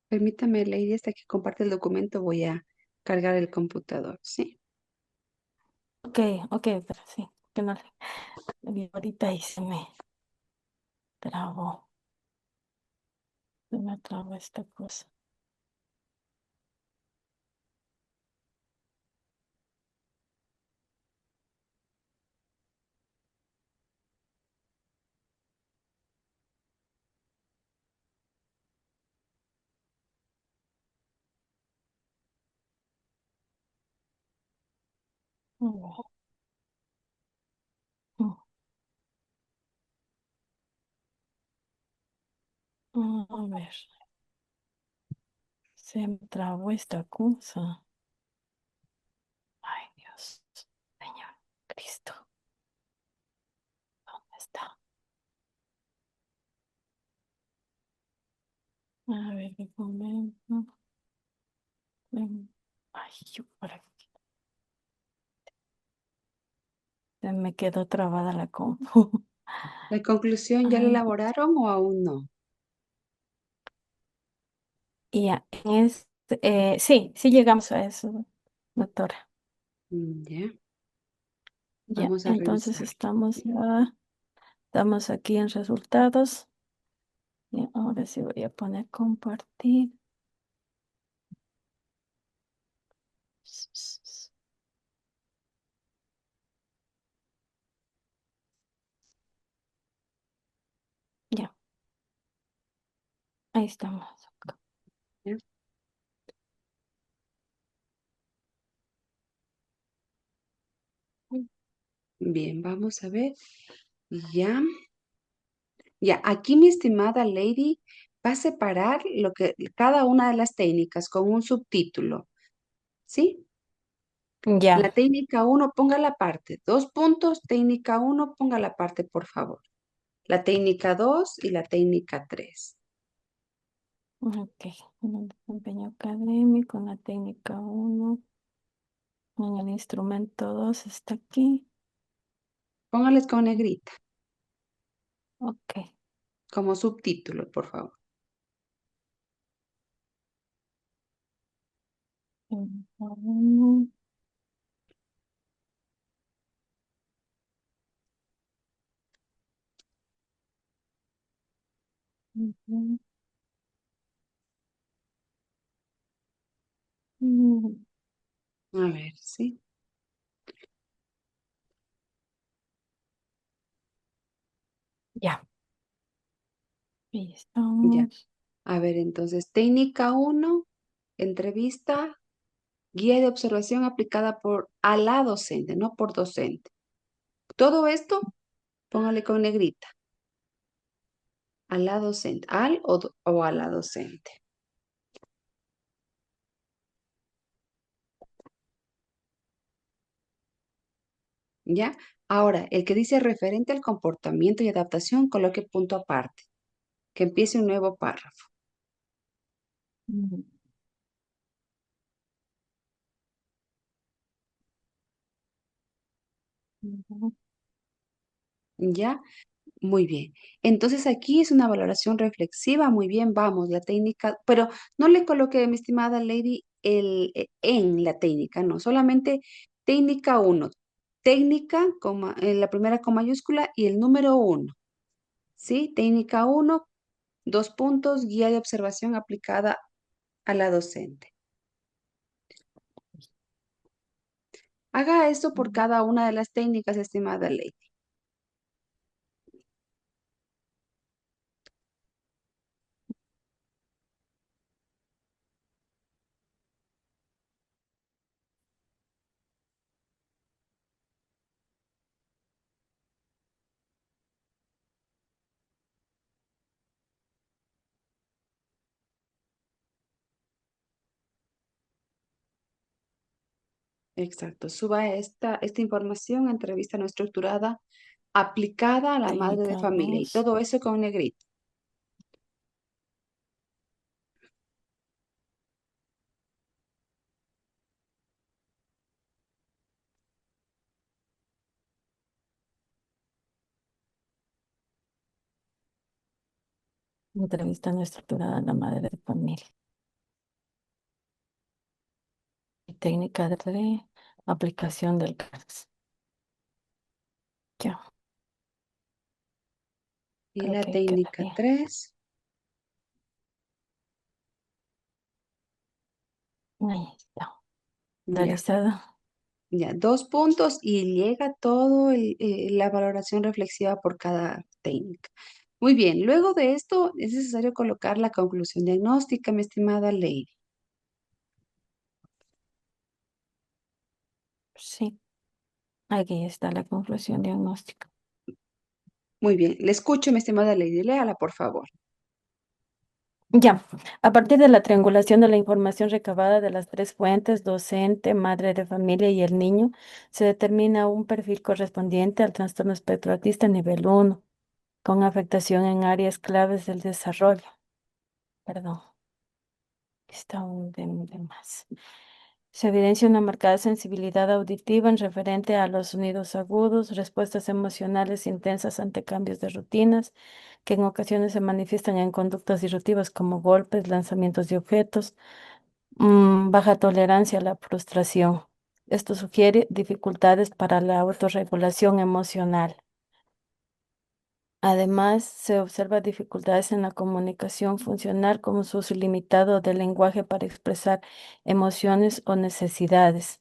Permítame, Lady, hasta que comparte el documento voy a cargar el computador, ¿sí? Ok, ok, pero sí, que no y ahorita ahí trabó, se me trabó esta cosa. Mm, mm, A ver, se me trabó esta cosa. Ay, Dios, Señor Cristo, ¿dónde está? A ver, un momento. Ay, yo por aquí. Se me quedó trabada la compu. ¿La conclusión ya la Ay, elaboraron o aún no? y ya, sí, sí llegamos a eso, doctora. Ya, Ya, vamos a entonces revisar. estamos aquí en resultados. Y ahora sí voy a poner compartir. Ahí estamos. ¿Ya? Bien, vamos a ver. Ya, ya, aquí mi estimada Lady va a separar cada una de las técnicas con un subtítulo, ¿sí? La Ya, técnica uno ponga la parte, 2 puntos, técnica uno ponga la parte, por favor. La técnica 2 y la técnica 3. ok. En el desempeño académico, en la técnica uno, en el instrumento 2 está aquí. Póngales con negrita, Ok. como subtítulo, por favor. Técnica uno, ujú, ujú. A ver, ¿sí? Ya, ahí Ya. estamos. A ver, entonces, técnica uno, entrevista, guía de observación aplicada a la docente, no por docente. Todo esto, póngale con negrita, a la docente, o a la docente. ¿Ya? Ahora, el que dice referente al comportamiento y adaptación, coloque punto aparte, que empiece un nuevo párrafo. Ujú, ujú. ¿Ya? Muy bien. Entonces aquí es una valoración reflexiva. Muy bien, vamos, la técnica, pero no le coloque, mi estimada Lady, en la técnica, no, solamente técnica uno. Técnica, la primera con mayúscula y el número uno. ¿Sí? Técnica uno, 2 puntos, guía de observación aplicada a la docente. Haga esto por cada una de las técnicas, estimada Lady. Exacto. Suba esta información, entrevista no estructurada, aplicada a la madre de Técnica familia y 2. todo eso con negrito. Entrevista no estructurada a la madre de familia. Técnica de aplicación del CARS. Ya, Y creo la que queda técnica bien. 3, Ahí está. ya, Realizado. ya, 2 puntos y llega todo la valoración reflexiva por cada técnica. Muy bien, luego de esto es necesario colocar la conclusión diagnóstica, mi estimada Lady. Sí, aquí está la conclusión diagnóstica. Muy bien, le escucho, mi estimada Lady, léala, por favor. Ya, a partir de la triangulación de la información recabada de las tres fuentes, docente, madre de familia y el niño, se determina un perfil correspondiente al trastorno espectro autista nivel uno, con afectación en áreas claves del desarrollo. Perdón, está un de más. Se evidencia una marcada sensibilidad auditiva en referente a los sonidos agudos, respuestas emocionales intensas ante cambios de rutinas, que en ocasiones se manifiestan en conductas disruptivas como golpes, lanzamientos de objetos, baja tolerancia a la frustración. Esto sugiere dificultades para la autorregulación emocional. Además, se observa dificultades en la comunicación funcional como su uso ilimitado del lenguaje para expresar emociones o necesidades.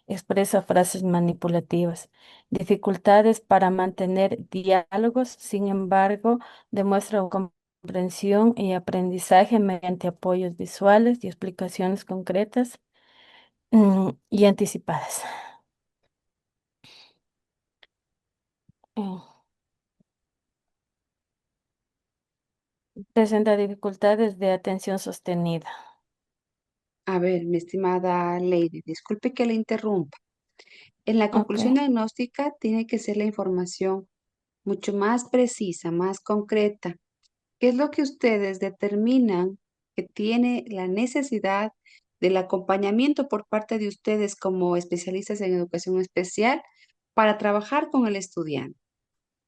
Expresa frases manipulativas. Dificultades para mantener diálogos, sin embargo, demuestra un comprensión y aprendizaje mediante apoyos visuales y explicaciones concretas y anticipadas. Eh, Presenta dificultades de atención sostenida. A ver, mi estimada Lady, disculpe que le interrumpa. En la Ok. conclusión diagnóstica tiene que ser la información mucho más precisa, más concreta. ¿Qué es lo que ustedes determinan que tiene la necesidad del acompañamiento por parte de ustedes como especialistas en educación especial para trabajar con el estudiante?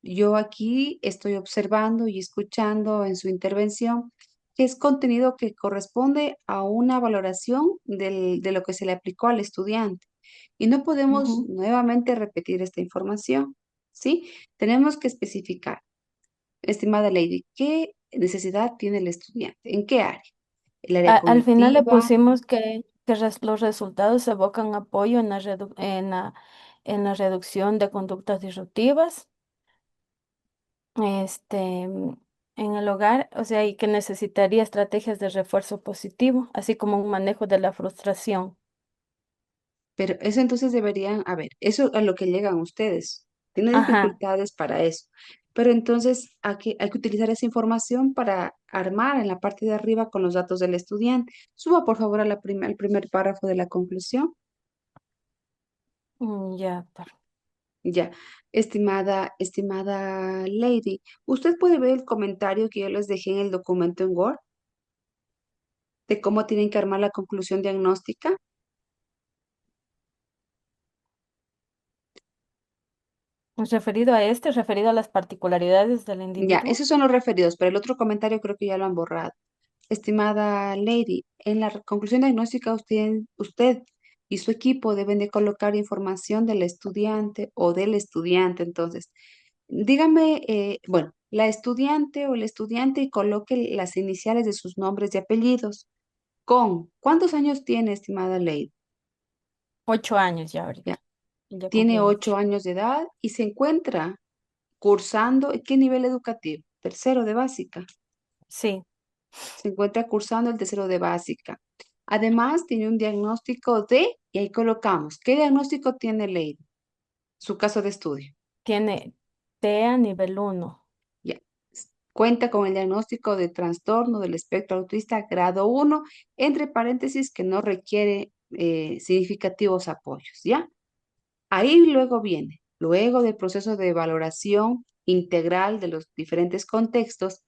Yo aquí estoy observando y escuchando en su intervención que es contenido que corresponde a una valoración de lo que se le aplicó al estudiante. Y no podemos Ujú. nuevamente repetir esta información, ¿sí? Tenemos que especificar, estimada Lady, ¿qué necesidad tiene el estudiante? ¿En qué área? ¿El área Al final le cognitiva? pusimos que los resultados evocan apoyo en en la reducción de conductas disruptivas, en el hogar, o sea, y que necesitaría estrategias de refuerzo positivo, así como un manejo de la frustración. Pero eso entonces deberían, a ver, eso a lo que llegan ustedes. Tiene Ajá. dificultades para eso. Pero entonces hay que utilizar esa información para armar en la parte de arriba con los datos del estudiante. Suba por favor a al primer párrafo de la conclusión. Ya, Ya, estimada Lady, ¿usted puede ver el comentario que yo les dejé en el documento en Word de cómo tienen que armar la conclusión diagnóstica? referido a referido a las particularidades del Ya, individuo. esos son los referidos, pero el otro comentario creo que ya lo han borrado. Estimada Lady, en la conclusión diagnóstica usted y su equipo deben de colocar información del estudiante o del estudiante. Entonces, dígame, bueno, la estudiante o el estudiante y coloque las iniciales de sus nombres y apellidos. ¿Cuántos años tiene, estimada Lady? 8 años ya Ya, ahorita. Ya tiene cumplió ocho 8. años de edad y se encuentra cursando, ¿qué nivel educativo? Tercero de básica. Sí, Se encuentra cursando el tercero de básica. Además, tiene un diagnóstico de, y ahí colocamos, ¿qué diagnóstico tiene Lady? Su caso de estudio. tiene TEA nivel 1. Ya. Cuenta con el diagnóstico de trastorno del espectro autista grado 1, entre paréntesis, que no requiere significativos apoyos, ¿ya? Ahí luego viene, luego del proceso de valoración integral de los diferentes contextos,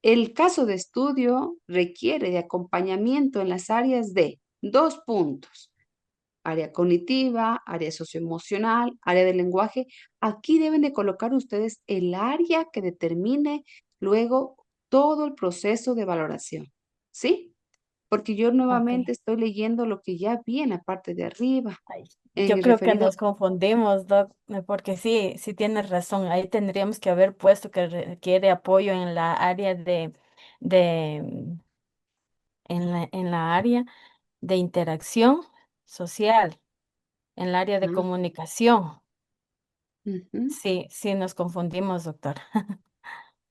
el caso de estudio requiere de acompañamiento en las áreas de dos puntos, área cognitiva, área socioemocional, área del lenguaje. Aquí deben de colocar ustedes el área que determine luego todo el proceso de valoración, ¿sí? Porque yo Ok. nuevamente estoy leyendo lo que ya vi en la parte de arriba, Ay, en yo el creo que referido. nos confundimos, Doc, porque sí, sí tienes razón. Ahí tendríamos que haber puesto que requiere apoyo en la área de, en la área de interacción social, en la área de Ah, comunicación. ujú. Sí, sí nos confundimos, doctor.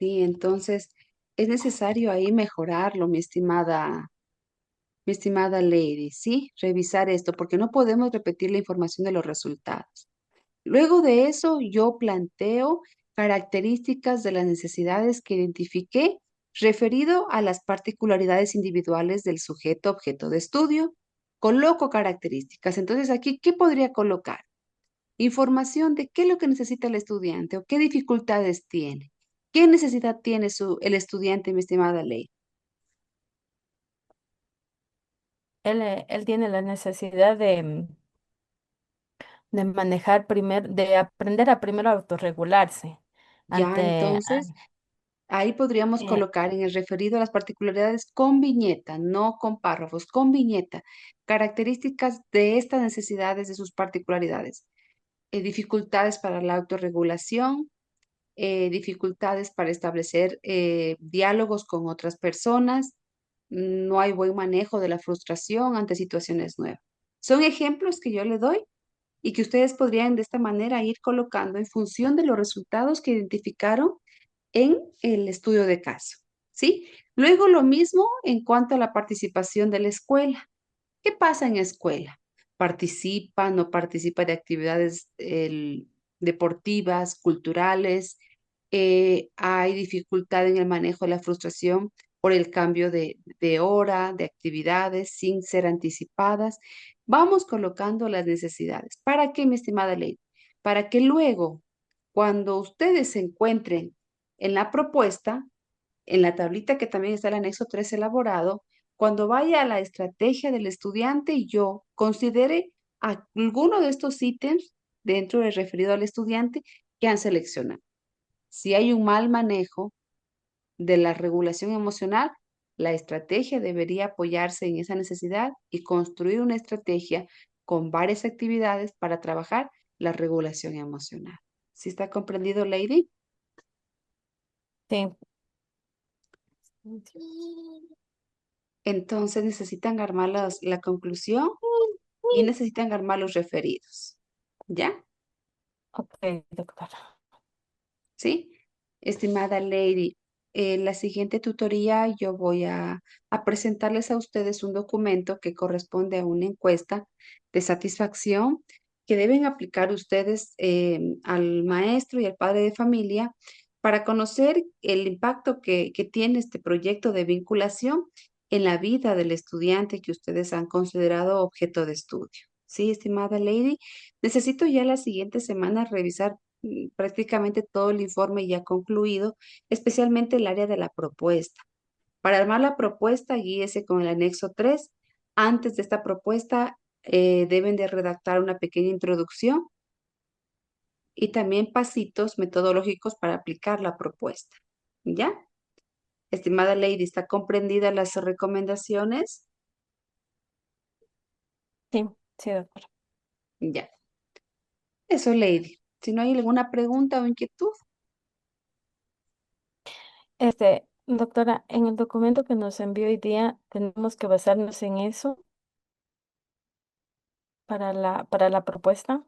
Sí, entonces es necesario ahí mejorarlo, mi estimada Lady, ¿sí? Revisar esto, porque no podemos repetir la información de los resultados. Luego de eso, yo planteo características de las necesidades que identifiqué referido a las particularidades individuales del sujeto objeto de estudio. Coloco características. Entonces, aquí, ¿qué podría colocar? Información de qué es lo que necesita el estudiante o qué dificultades tiene. ¿Qué necesidad tiene el estudiante, mi estimada Ley? Él tiene la necesidad de manejar de aprender a primero autorregularse Ya, ante, entonces, ahí podríamos eh, colocar en el referido a las particularidades con viñeta, no con párrafos, con viñeta, características de estas necesidades, de sus particularidades. Dificultades para la autorregulación, dificultades para establecer diálogos con otras personas, no hay buen manejo de la frustración ante situaciones nuevas. Son ejemplos que yo le doy y que ustedes podrían de esta manera ir colocando en función de los resultados que identificaron en el estudio de caso. ¿sí? Luego lo mismo en cuanto a la participación de la escuela. ¿Qué pasa en la escuela? ¿Participa, no participa de actividades deportivas, culturales? ¿Hay dificultad en el manejo de la frustración por el cambio de hora, de actividades sin ser anticipadas? Vamos colocando las necesidades. ¿Para qué, mi estimada Ley? Para que luego, cuando ustedes se encuentren en la propuesta, en la tablita que también está el anexo 3 elaborado, cuando vaya a la estrategia del estudiante, yo considere alguno de estos ítems dentro del referido al estudiante que han seleccionado. Si hay un mal manejo de la regulación emocional, la estrategia debería apoyarse en esa necesidad y construir una estrategia con varias actividades para trabajar la regulación emocional. ¿Sí está comprendido, Lady? Sí. Entonces necesitan armar la conclusión y necesitan armar los referidos. ¿Ya? Ok, doctora. ¿Sí? Estimada Lady, en la siguiente tutoría yo voy a presentarles a ustedes un documento que corresponde a una encuesta de satisfacción que deben aplicar ustedes al maestro y al padre de familia para conocer el impacto que tiene este proyecto de vinculación en la vida del estudiante que ustedes han considerado objeto de estudio. Sí, estimada Lady, necesito ya la siguiente semana revisar prácticamente todo el informe ya concluido, especialmente el área de la propuesta. Para armar la propuesta, guíese con el anexo 3. Antes de esta propuesta, deben de redactar una pequeña introducción y también pasitos metodológicos para aplicar la propuesta. ¿Ya? Estimada Lady, ¿está comprendida las recomendaciones? Sí, sí, doctora. Ya. Eso, Lady. Si no hay alguna pregunta o inquietud. Doctora, en el documento que nos envió hoy día, tenemos que basarnos en eso para la propuesta.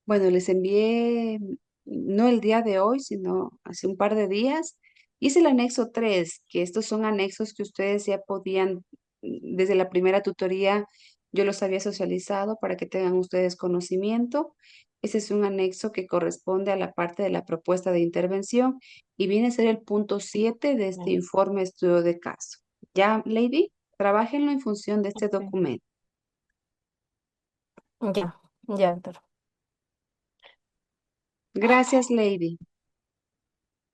Bueno, les envié, no el día de hoy, sino hace un par de días. Hice el anexo 3, que estos son anexos que ustedes ya podían, desde la primera tutoría, yo los había socializado para que tengan ustedes conocimiento. Ese es un anexo que corresponde a la parte de la propuesta de intervención y viene a ser el punto 7 de este Mm, informe estudio de caso. ¿Ya, Lady? Trabájenlo en función de este ok. documento. Ya, ya, doctora. Gracias, Lady.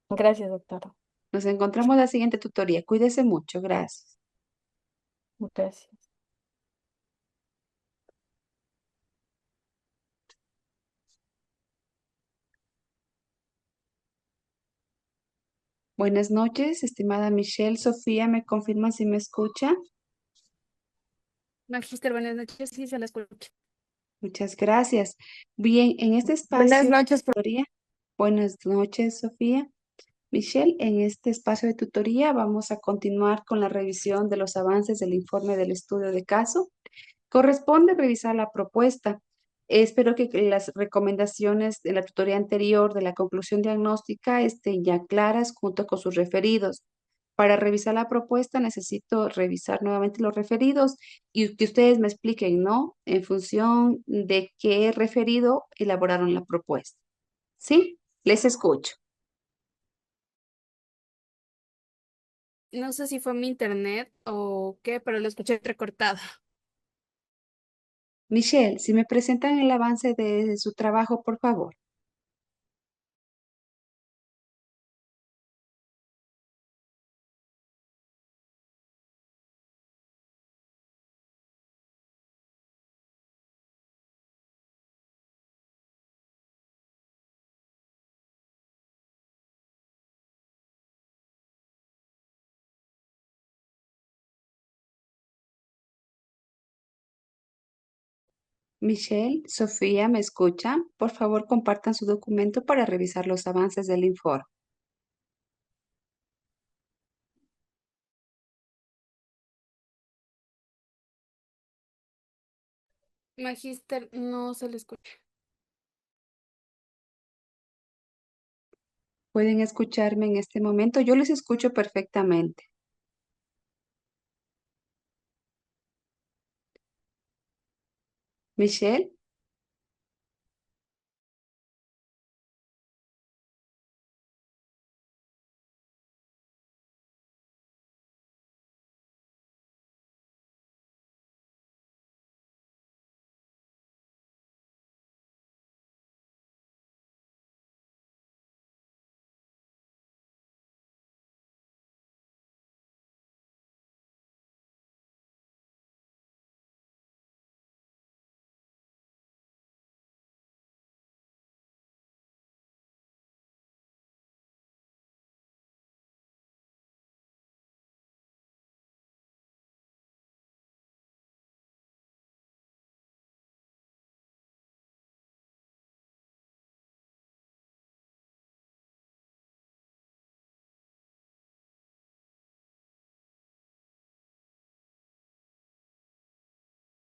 Gracias, doctora. Nos encontramos en la siguiente tutoría. Cuídese mucho. Gracias. Gracias. Buenas noches, estimada Michelle. Sofía, ¿me confirma si me escucha? Magíster, buenas noches, sí se la escucho. Muchas gracias. Bien, en este Buenas espacio de noches, tutoría, buenas noches, Sofía. Michelle, en este espacio de tutoría vamos a continuar con la revisión de los avances del informe del estudio de caso. Corresponde revisar la propuesta. Espero que las recomendaciones de la tutoría anterior de la conclusión diagnóstica estén ya claras junto con sus referidos. Para revisar la propuesta necesito revisar nuevamente los referidos y que ustedes me expliquen, ¿no? En función de qué referido elaboraron la propuesta. ¿Sí? Les escucho. no sé si fue mi internet o qué, pero lo escuché entrecortado. Michelle, si me presentan el avance de su trabajo, por favor. Michelle, Sofía, ¿me escuchan? Por favor, compartan su documento para revisar los avances del informe. Magíster, no se le escucha. ¿Pueden escucharme en este momento? Yo les escucho perfectamente. Michelle,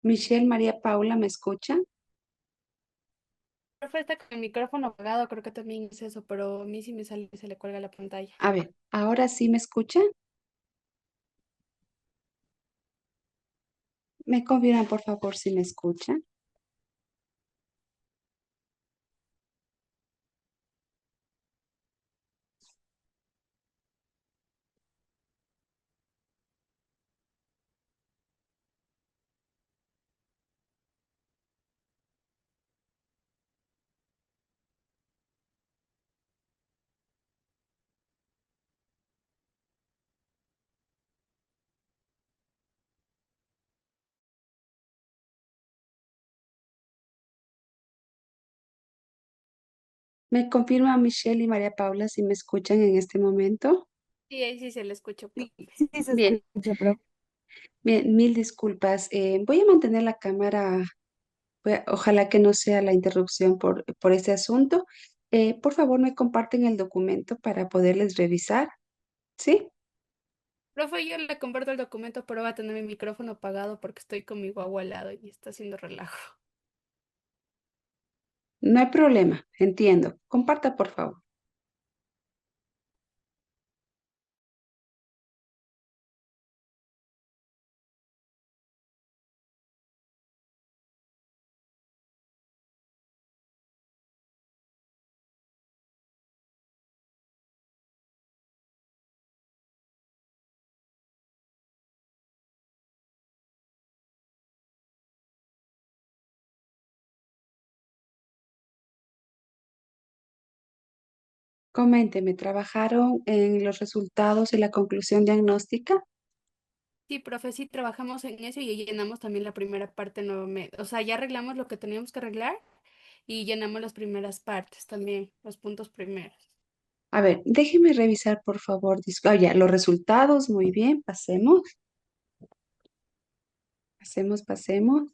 Michelle, María Paula, ¿me escuchan? Profe, está con el micrófono apagado, creo que también es eso, pero a mí sí me sale, se le cuelga la pantalla. A ver, ¿ahora sí me escuchan? ¿Me confirman, por favor, si me escuchan? ¿Me confirman Michelle y María Paula si me escuchan en este momento? Sí, ahí sí se le escuchó, Sí, profe. sí se Bien, escucha, profe. bien, mil disculpas. Voy a mantener la cámara, ojalá que no sea la interrupción por este asunto. Por favor, me comparten el documento para poderles revisar, ¿sí? Profe, yo le comparto el documento, pero va a tener mi micrófono apagado porque estoy con mi guagua al lado y está haciendo relajo. No hay problema, entiendo. Comparta, por favor. Coménteme, ¿trabajaron en los resultados y la conclusión diagnóstica? Sí, profe, sí trabajamos en eso y llenamos también la primera parte nuevamente. O sea, ya arreglamos lo que teníamos que arreglar y llenamos las primeras partes también, los puntos primeros. A ver, déjeme revisar, por favor. Ya, los resultados, muy bien, pasemos, pasemos.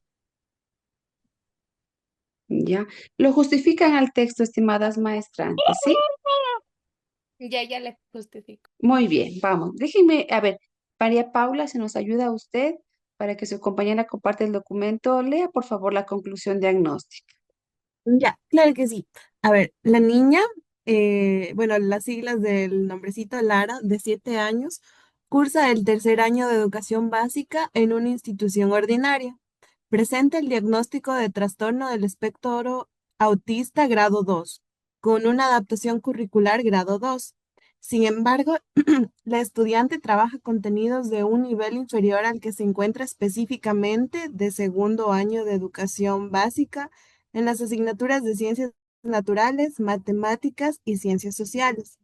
Ya, lo justifican al texto, estimadas maestrantes, ¿sí? Ya le justifico. Muy bien, vamos. Déjenme, a ver, María Paula, ¿se nos ayuda usted para que su compañera comparte el documento? Lea, por favor, la conclusión diagnóstica. Ya, claro que sí. A ver, la niña, bueno, las siglas del nombrecito Lara, de 7 años, cursa el tercer año de educación básica en una institución ordinaria. Presenta el diagnóstico de trastorno del espectro autista grado 2, con una adaptación curricular grado 2. Sin embargo, la estudiante trabaja contenidos de un nivel inferior al que se encuentra específicamente de segundo año de educación básica en las asignaturas de ciencias naturales, matemáticas y ciencias sociales.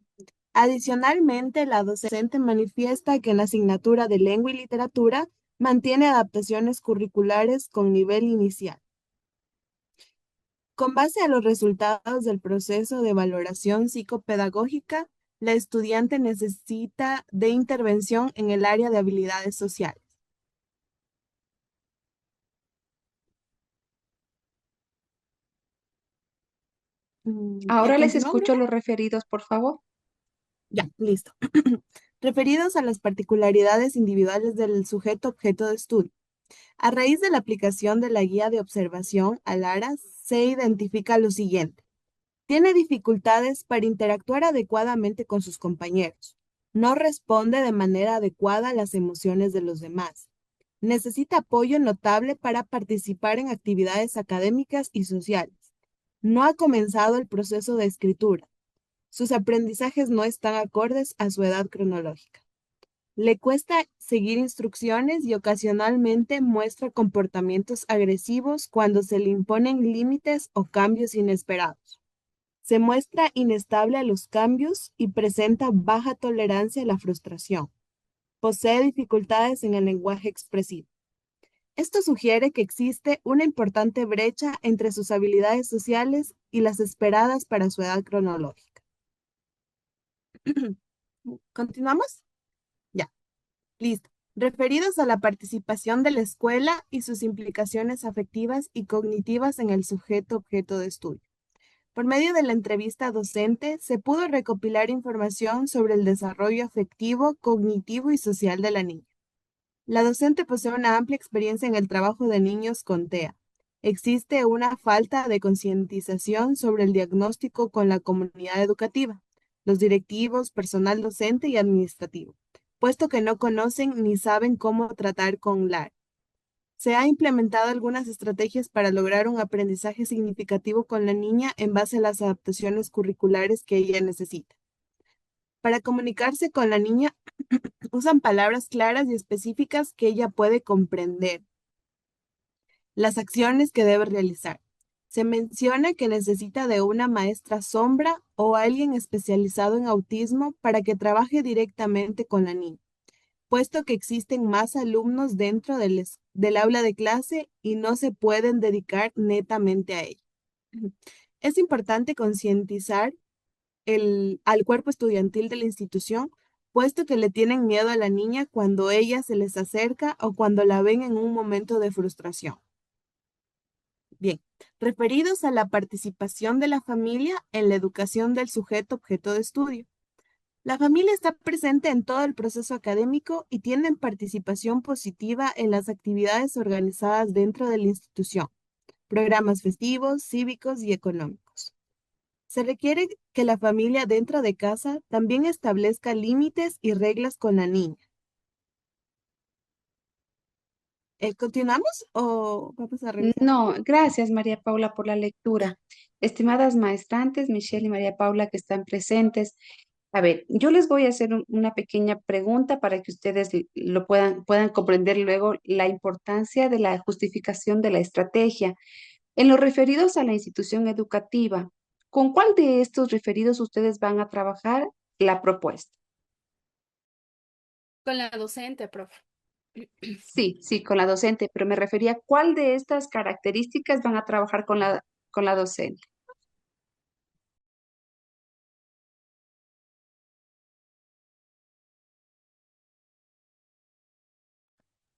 Adicionalmente, la docente manifiesta que en la asignatura de lengua y literatura mantiene adaptaciones curriculares con nivel inicial. Con base a los resultados del proceso de valoración psicopedagógica, la estudiante necesita de intervención en el área de habilidades sociales. ¿Ya Ahora les continuó, escucho profe? los referidos, por favor. Ya, listo. Referidos a las particularidades individuales del sujeto objeto de estudio. A raíz de la aplicación de la guía de observación al ARA, se identifica lo siguiente. Tiene dificultades para interactuar adecuadamente con sus compañeros. No responde de manera adecuada a las emociones de los demás. Necesita apoyo notable para participar en actividades académicas y sociales. No ha comenzado el proceso de escritura. Sus aprendizajes no están acordes a su edad cronológica. Le cuesta seguir instrucciones y ocasionalmente muestra comportamientos agresivos cuando se le imponen límites o cambios inesperados. Se muestra inestable a los cambios y presenta baja tolerancia a la frustración. Posee dificultades en el lenguaje expresivo. Esto sugiere que existe una importante brecha entre sus habilidades sociales y las esperadas para su edad cronológica. ¿Continuamos? Ya, listo. Referidos a la participación de la escuela y sus implicaciones afectivas y cognitivas en el sujeto objeto de estudio. Por medio de la entrevista docente, se pudo recopilar información sobre el desarrollo afectivo, cognitivo y social de la niña. La docente posee una amplia experiencia en el trabajo de niños con TEA. Existe una falta de concientización sobre el diagnóstico con la comunidad educativa, los directivos, personal docente y administrativo, puesto que no conocen ni saben cómo tratar con LAR. Se ha implementado algunas estrategias para lograr un aprendizaje significativo con la niña en base a las adaptaciones curriculares que ella necesita. Para comunicarse con la niña, usan palabras claras y específicas que ella puede comprender. Las acciones que debe realizar. Se menciona que necesita de una maestra sombra o alguien especializado en autismo para que trabaje directamente con la niña, puesto que existen más alumnos dentro del aula de clase y no se pueden dedicar netamente a ella. Es importante concientizar al cuerpo estudiantil de la institución, puesto que le tienen miedo a la niña cuando ella se les acerca o cuando la ven en un momento de frustración. Bien, referidos a la participación de la familia en la educación del sujeto objeto de estudio. La familia está presente en todo el proceso académico y tienen participación positiva en las actividades organizadas dentro de la institución, programas festivos, cívicos y económicos. Se requiere que la familia dentro de casa también establezca límites y reglas con la niña. ¿Continuamos o vamos a revisar? No, gracias María Paula por la lectura. Estimadas maestrantes, Michelle y María Paula que están presentes, a ver, yo les voy a hacer una pequeña pregunta para que ustedes lo puedan comprender luego la importancia de la justificación de la estrategia. En lo referidos a la institución educativa, ¿con cuál de estos referidos ustedes van a trabajar la propuesta? Con la docente, profe. Sí, sí, con la docente, pero me refería, ¿cuál de estas características van a trabajar con la docente?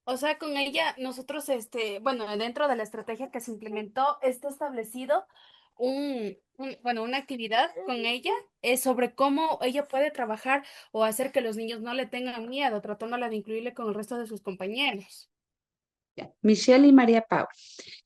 O sea, con ella, nosotros, bueno, dentro de la estrategia que se implementó, está establecido bueno, una actividad con ella sobre cómo ella puede trabajar o hacer que los niños no le tengan miedo, tratándola de incluirle con el resto de sus compañeros. Ya, Michelle y María Paula.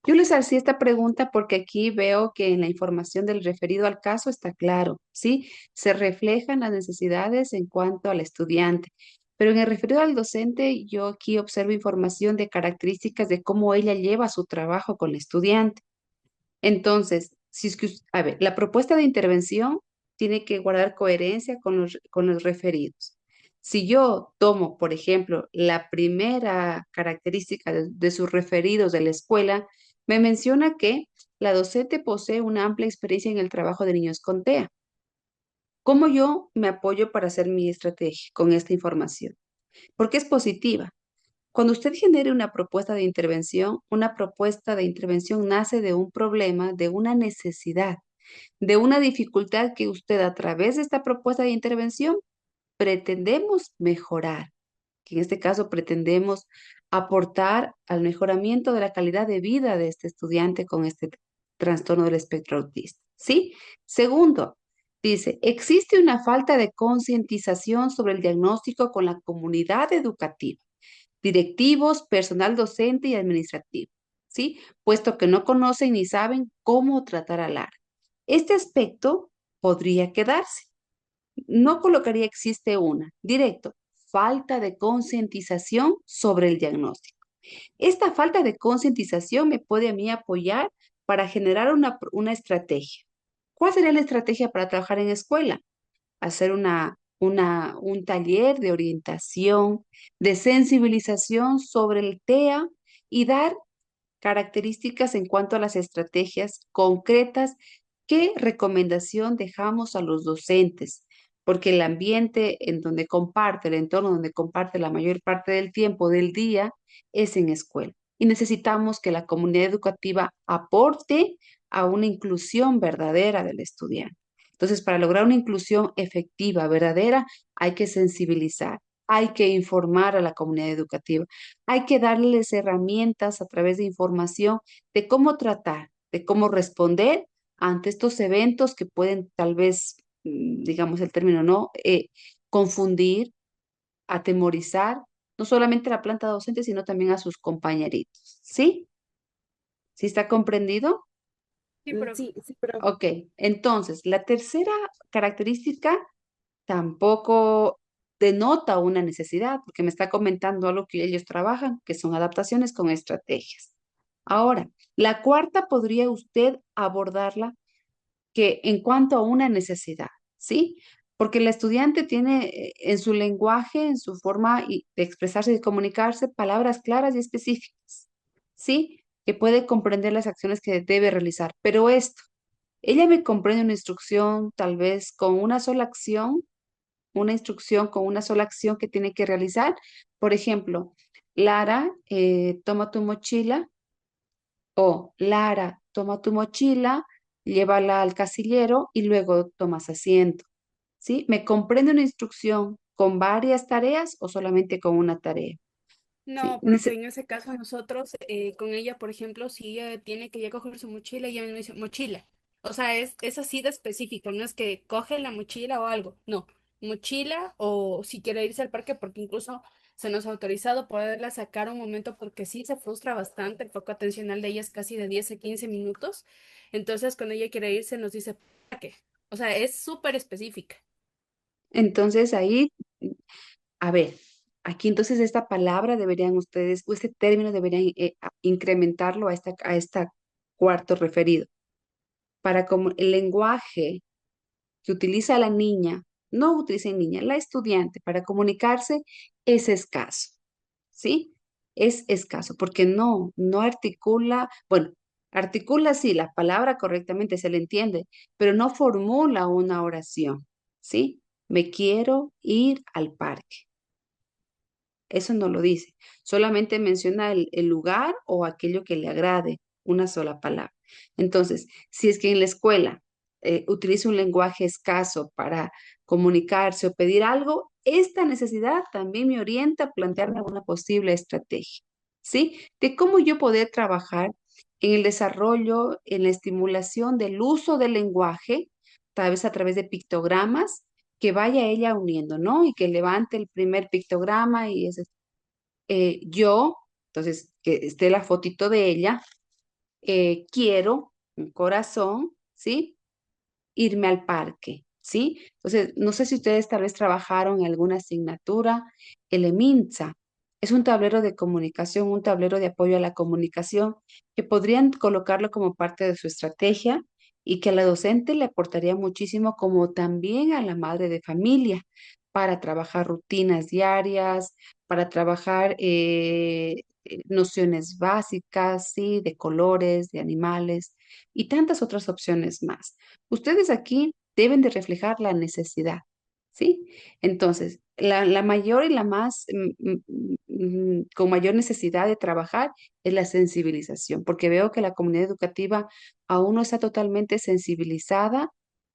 Yo les hacía esta pregunta porque aquí veo que en la información del referido al caso está claro, ¿sí? Se reflejan las necesidades en cuanto al estudiante. Pero en el referido al docente, yo aquí observo información de características de cómo ella lleva su trabajo con el estudiante. Entonces, si es que, a ver, la propuesta de intervención tiene que guardar coherencia con los referidos. Si yo tomo, por ejemplo, la primera característica de sus referidos de la escuela, me menciona que la docente posee una amplia experiencia en el trabajo de niños con TEA. ¿Cómo yo me apoyo para hacer mi estrategia con esta información? Porque es positiva. Cuando usted genere una propuesta de intervención nace de un problema, de una necesidad, de una dificultad que usted a través de esta propuesta de intervención pretendemos mejorar, que en este caso pretendemos aportar al mejoramiento de la calidad de vida de este estudiante con este trastorno del espectro autista. ¿Sí? Segundo, dice, existe una falta de concientización sobre el diagnóstico con la comunidad educativa, directivos, personal docente y administrativo, ¿sí? Puesto que no conocen ni saben cómo tratar al área. Este aspecto podría quedarse. No colocaría existe una, directo, falta de concientización sobre el diagnóstico. Esta falta de concientización me puede a mí apoyar para generar una estrategia. ¿Cuál sería la estrategia para trabajar en escuela? Hacer un taller de orientación, de sensibilización sobre el TEA y dar características en cuanto a las estrategias concretas. ¿Qué recomendación dejamos a los docentes? Porque el ambiente en donde comparte, el entorno donde comparte la mayor parte del tiempo del día es en escuela. Y necesitamos que la comunidad educativa aporte a una inclusión verdadera del estudiante. Entonces, para lograr una inclusión efectiva, verdadera, hay que sensibilizar, hay que informar a la comunidad educativa, hay que darles herramientas a través de información de cómo tratar, de cómo responder ante estos eventos que pueden tal vez, digamos el término, ¿no? Confundir, atemorizar, no solamente a la planta docente, sino también a sus compañeritos. ¿Sí? ¿Sí está comprendido? Sí, pero Sí, sí, pero Ok, entonces, la tercera característica tampoco denota una necesidad, porque me está comentando algo que ellos trabajan, que son adaptaciones con estrategias. Ahora, la cuarta podría usted abordarla que en cuanto a una necesidad, ¿sí? Porque el estudiante tiene en su lenguaje, en su forma de expresarse y de comunicarse, palabras claras y específicas, ¿sí? Que puede comprender las acciones que debe realizar. Pero esto, ella me comprende una instrucción tal vez con una sola acción, una instrucción con una sola acción que tiene que realizar. Por ejemplo, Lara, toma tu mochila, o Lara, toma tu mochila, llévala al casillero y luego tomas asiento. ¿Sí? ¿Me comprende una instrucción con varias tareas o solamente con una tarea? ¿Sí? no, porque en ese caso nosotros, con ella, por ejemplo, si ella tiene que ya coger su mochila, ella me dice mochila. O sea, es así de específico, no es que coge la mochila o algo, no, mochila o si quiere irse al parque, porque incluso se nos ha autorizado poderla sacar un momento porque sí se frustra bastante, el foco atencional de ella es casi de 10 a 15 minutos, entonces cuando ella quiere irse nos dice parque, o sea, es súper específica. Entonces ahí, a ver, aquí entonces esta palabra deberían ustedes, o este término deberían incrementarlo a esta cuarto referido. Para como el lenguaje que utiliza la niña, no utiliza niña, la estudiante para comunicarse es escaso, ¿sí? Es escaso porque no articula, bueno, articula sí la palabra correctamente, se le entiende, pero no formula una oración, ¿sí? Me quiero ir al parque. Eso no lo dice. Solamente menciona el lugar o aquello que le agrade, una sola palabra. Entonces, si es que en la escuela utiliza un lenguaje escaso para comunicarse o pedir algo, esta necesidad también me orienta a plantearme una posible estrategia, ¿sí? De cómo yo poder trabajar en el desarrollo, en la estimulación del uso del lenguaje, tal vez a través de pictogramas que vaya ella uniendo, ¿no? Y que levante el primer pictograma y ese, yo, entonces, que esté la fotito de ella, quiero un corazón, ¿sí? Irme al parque, ¿sí? Entonces, no sé si ustedes tal vez trabajaron en alguna asignatura, el EMINSA. Es un tablero de comunicación, un tablero de apoyo a la comunicación, que podrían colocarlo como parte de su estrategia y que a la docente le aportaría muchísimo, como también a la madre de familia, para trabajar rutinas diarias, para trabajar nociones básicas, ¿sí? De colores, de animales y tantas otras opciones más. Ustedes aquí deben de reflejar la necesidad, ¿sí? Entonces, la mayor y la más, con mayor necesidad de trabajar es la sensibilización, porque veo que la comunidad educativa aún no está totalmente sensibilizada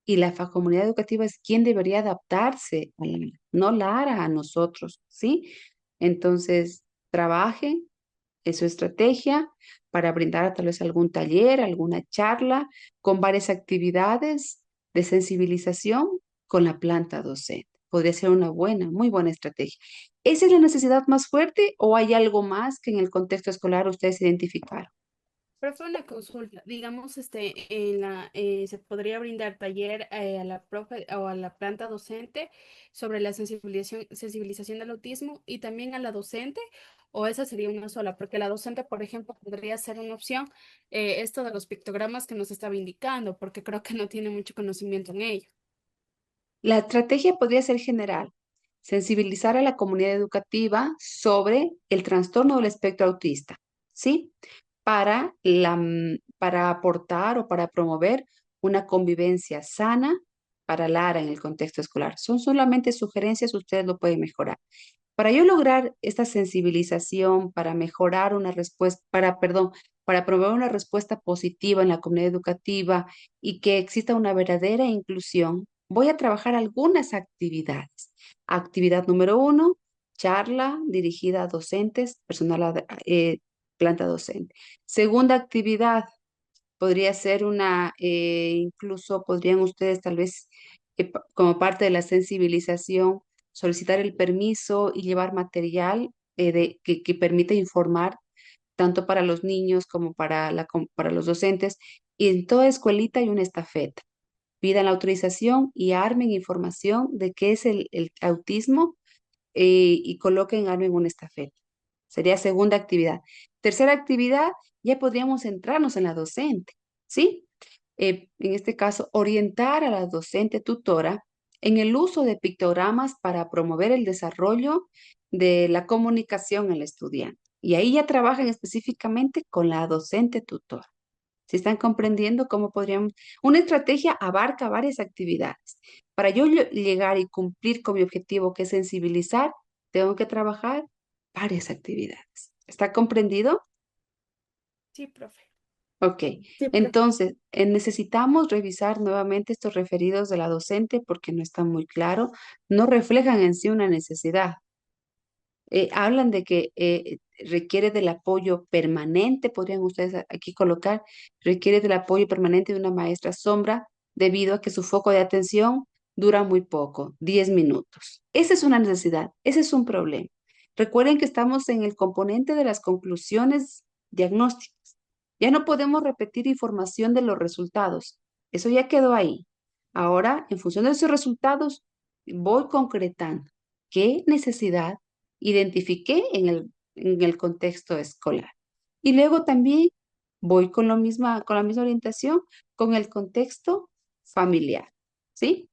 y la comunidad educativa es quien debería adaptarse a la, no Lara, a nosotros, ¿sí? Entonces, trabajen en su estrategia para brindar tal vez algún taller, alguna charla con varias actividades de sensibilización con la planta docente. Podría ser una buena, muy buena estrategia. ¿Esa es la necesidad más fuerte o hay algo más que en el contexto escolar ustedes identificaron? Profe, una consulta. Digamos, se podría brindar taller a la profe o a la planta docente sobre la sensibilización del autismo y también a la docente, o esa sería una sola, porque la docente, por ejemplo, podría ser una opción esto de los pictogramas que nos estaba indicando, porque creo que no tiene mucho conocimiento en ello. La estrategia podría ser general, sensibilizar a la comunidad educativa sobre el trastorno del espectro autista, ¿sí? Para aportar o para promover una convivencia sana para Lara en el contexto escolar. Son solamente sugerencias, ustedes lo pueden mejorar. Para yo lograr esta sensibilización, para mejorar una respuesta, para promover una respuesta positiva en la comunidad educativa y que exista una verdadera inclusión, voy a trabajar algunas actividades. Actividad número uno, charla dirigida a docentes, planta docente. Segunda actividad, podría ser incluso podrían ustedes tal vez, como parte de la sensibilización, solicitar el permiso y llevar material que permita informar tanto para los niños como para los docentes. Y en toda escuelita hay una estafeta. Pidan la autorización y armen información de qué es el autismo, y coloquen, armen una estafeta. Sería segunda actividad. Tercera actividad, ya podríamos centrarnos en la docente, ¿sí? En este caso, orientar a la docente tutora en el uso de pictogramas para promover el desarrollo de la comunicación en el estudiante. Y ahí ya trabajan específicamente con la docente tutora. ¿Se están comprendiendo cómo podríamos? Una estrategia abarca varias actividades. Para yo llegar y cumplir con mi objetivo, que es sensibilizar, tengo que trabajar varias actividades. ¿Está comprendido? Sí, profe. Ok, Sí, profe. entonces necesitamos revisar nuevamente estos referidos de la docente porque no está muy claro, no reflejan en sí una necesidad. Hablan de que requiere del apoyo permanente, podrían ustedes aquí colocar, requiere del apoyo permanente de una maestra sombra debido a que su foco de atención dura muy poco, 10 minutos. Esa es una necesidad, ese es un problema. Recuerden que estamos en el componente de las conclusiones diagnósticas. Ya no podemos repetir información de los resultados. Eso ya quedó ahí. Ahora, en función de esos resultados, voy concretando qué necesidad identifiqué en el contexto escolar. Y luego también voy con la misma orientación con el contexto familiar. ¿Sí?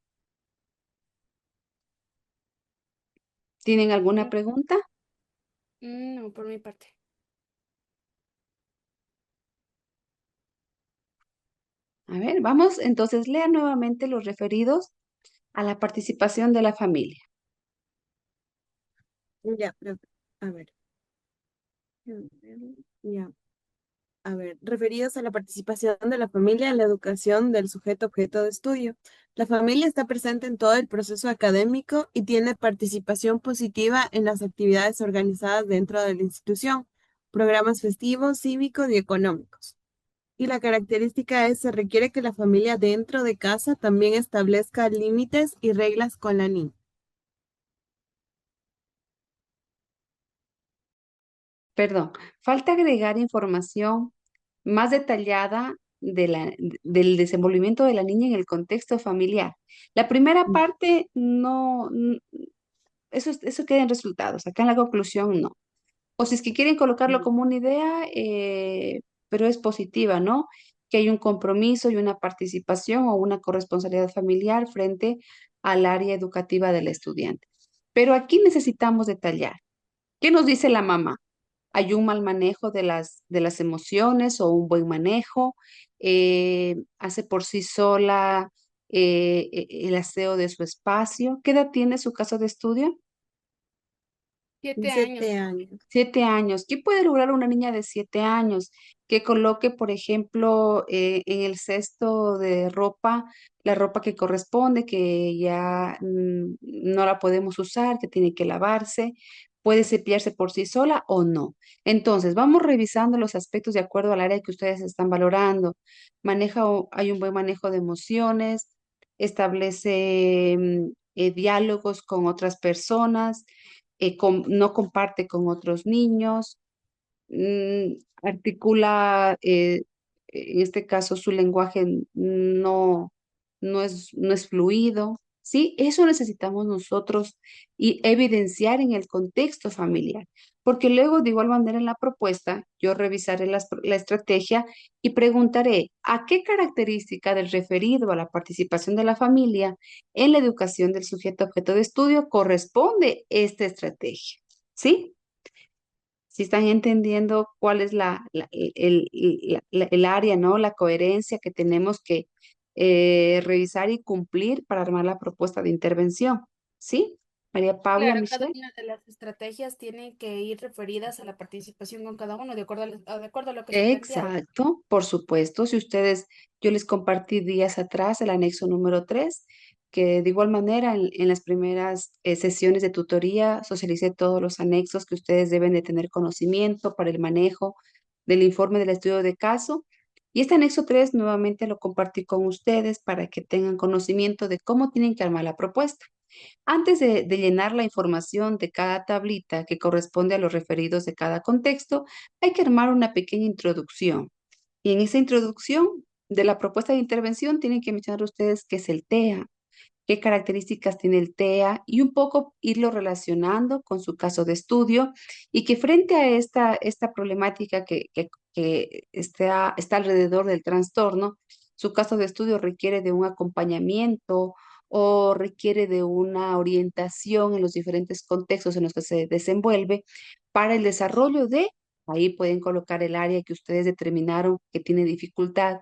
¿Tienen alguna pregunta? No, por mi parte. A ver, vamos entonces, lean nuevamente los referidos a la participación de la familia. Ya, profe. A ver. Ya. A ver, referidos a la participación de la familia en la educación del sujeto objeto de estudio. La familia está presente en todo el proceso académico y tiene participación positiva en las actividades organizadas dentro de la institución, programas festivos, cívicos y económicos. Y la característica es, se requiere que la familia dentro de casa también establezca límites y reglas con la niña. Perdón, falta agregar información más detallada del desenvolvimiento de la niña en el contexto familiar. La primera parte no, eso queda en resultados. Acá en la conclusión no. O si es que quieren colocarlo como una idea, pero es positiva, ¿no? Que hay un compromiso y una participación o una corresponsabilidad familiar frente al área educativa del estudiante. Pero aquí necesitamos detallar. ¿Qué nos dice la mamá? ¿Hay un mal manejo de las emociones o un buen manejo? ¿Hace por sí sola el aseo de su espacio? ¿Qué edad tiene su caso de estudio? 7 años, 7 años. 7 años. ¿Qué puede lograr una niña de 7 años? Que coloque, por ejemplo, en el cesto de ropa, la ropa que corresponde, que ya no la podemos usar, que tiene que lavarse, puede cepillarse por sí sola o no. Entonces, vamos revisando los aspectos de acuerdo al área que ustedes están valorando. Hay un buen manejo de emociones, establece diálogos con otras personas, no comparte con otros niños, articula, en este caso, su lenguaje no es fluido, ¿sí? Eso necesitamos nosotros y evidenciar en el contexto familiar, porque luego, de igual manera, en la propuesta, yo revisaré la estrategia y preguntaré a qué característica del referido a la participación de la familia en la educación del sujeto objeto de estudio corresponde esta estrategia, ¿sí? Si están entendiendo cuál es el área, ¿no? La coherencia que tenemos que revisar y cumplir para armar la propuesta de intervención. ¿Sí? María Paula, Claro, cada Michelle. una de las estrategias tiene que ir referidas a la participación con cada uno, de acuerdo a lo que se plantea. Exacto, por supuesto. Si ustedes, yo les compartí días atrás el anexo número 3, que de igual manera en las primeras sesiones de tutoría socialicé todos los anexos que ustedes deben de tener conocimiento para el manejo del informe del estudio de caso. Y este anexo 3 nuevamente lo compartí con ustedes para que tengan conocimiento de cómo tienen que armar la propuesta. Antes de llenar la información de cada tablita que corresponde a los referidos de cada contexto, hay que armar una pequeña introducción. Y en esa introducción de la propuesta de intervención tienen que mencionar ustedes qué es el TEA, qué características tiene el TEA y un poco irlo relacionando con su caso de estudio y que frente a esta problemática que está alrededor del trastorno, su caso de estudio requiere de un acompañamiento o requiere de una orientación en los diferentes contextos en los que se desenvuelve para el desarrollo de, ahí pueden colocar el área que ustedes determinaron que tiene dificultad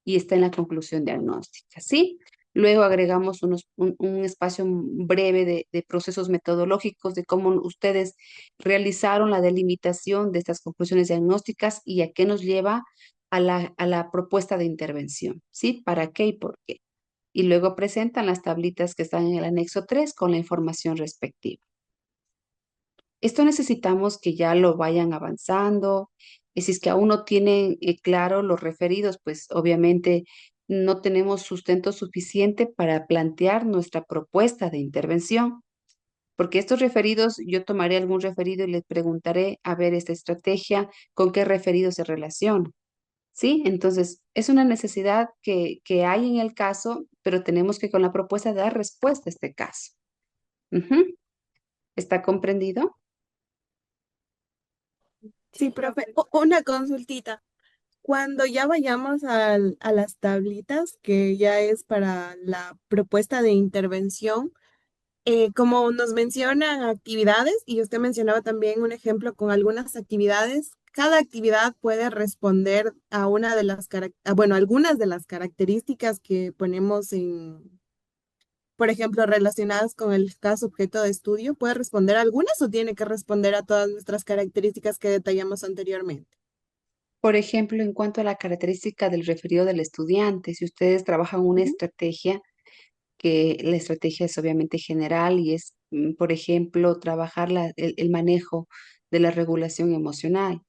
y está en la conclusión diagnóstica, ¿sí? Luego agregamos un espacio breve de procesos metodológicos de cómo ustedes realizaron la delimitación de estas conclusiones diagnósticas y a qué nos lleva a la propuesta de intervención, ¿sí? ¿Para qué y por qué? Y luego presentan las tablitas que están en el anexo 3 con la información respectiva. Esto necesitamos que ya lo vayan avanzando. Y si es que aún no tienen claro los referidos, pues obviamente no tenemos sustento suficiente para plantear nuestra propuesta de intervención. Porque estos referidos, yo tomaré algún referido y les preguntaré, a ver, esta estrategia, ¿con qué referido se relaciona? ¿Sí? Entonces, es una necesidad que hay en el caso, pero tenemos que con la propuesta dar respuesta a este caso. Ujú. ¿Está comprendido? Sí, Sí, profe, profe. una consultita. Cuando ya vayamos a las tablitas, que ya es para la propuesta de intervención, como nos mencionan actividades, y usted mencionaba también un ejemplo con algunas actividades, cada actividad puede responder a una de las, bueno, algunas de las características que ponemos en, por ejemplo, relacionadas con el caso objeto de estudio. ¿Puede responder a algunas o tiene que responder a todas nuestras características que detallamos anteriormente? Por ejemplo, en cuanto a la característica del referido del estudiante, si ustedes trabajan una Ujú. estrategia, que la estrategia es obviamente general y es, por ejemplo, trabajar el manejo de la regulación emocional.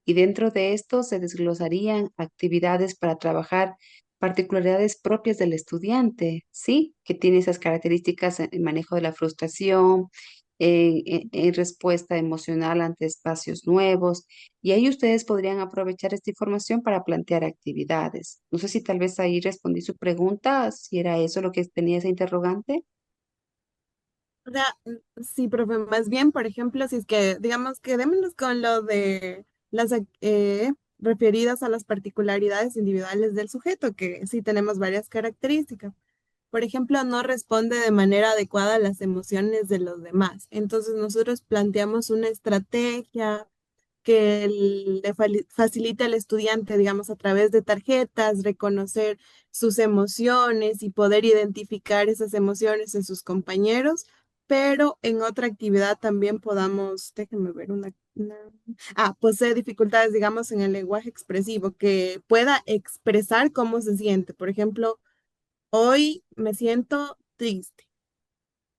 Y dentro de esto se desglosarían actividades para trabajar particularidades propias del estudiante, ¿sí? Que tiene esas características en manejo de la frustración, en respuesta emocional ante espacios nuevos. Y ahí ustedes podrían aprovechar esta información para plantear actividades. No sé si tal vez ahí respondí su pregunta, si era eso lo que tenía esa interrogante. O sea, sí, profe, más bien, por ejemplo, si es que, digamos, quedémonos con lo de las referidas a las particularidades individuales del sujeto, que sí tenemos varias características. Por ejemplo, no responde de manera adecuada a las emociones de los demás. Entonces, nosotros planteamos una estrategia que facilite al estudiante, digamos, a través de tarjetas, reconocer sus emociones y poder identificar esas emociones en sus compañeros, pero en otra actividad también podamos, déjenme ver posee dificultades, digamos, en el lenguaje expresivo, que pueda expresar cómo se siente. Por ejemplo, hoy me siento triste.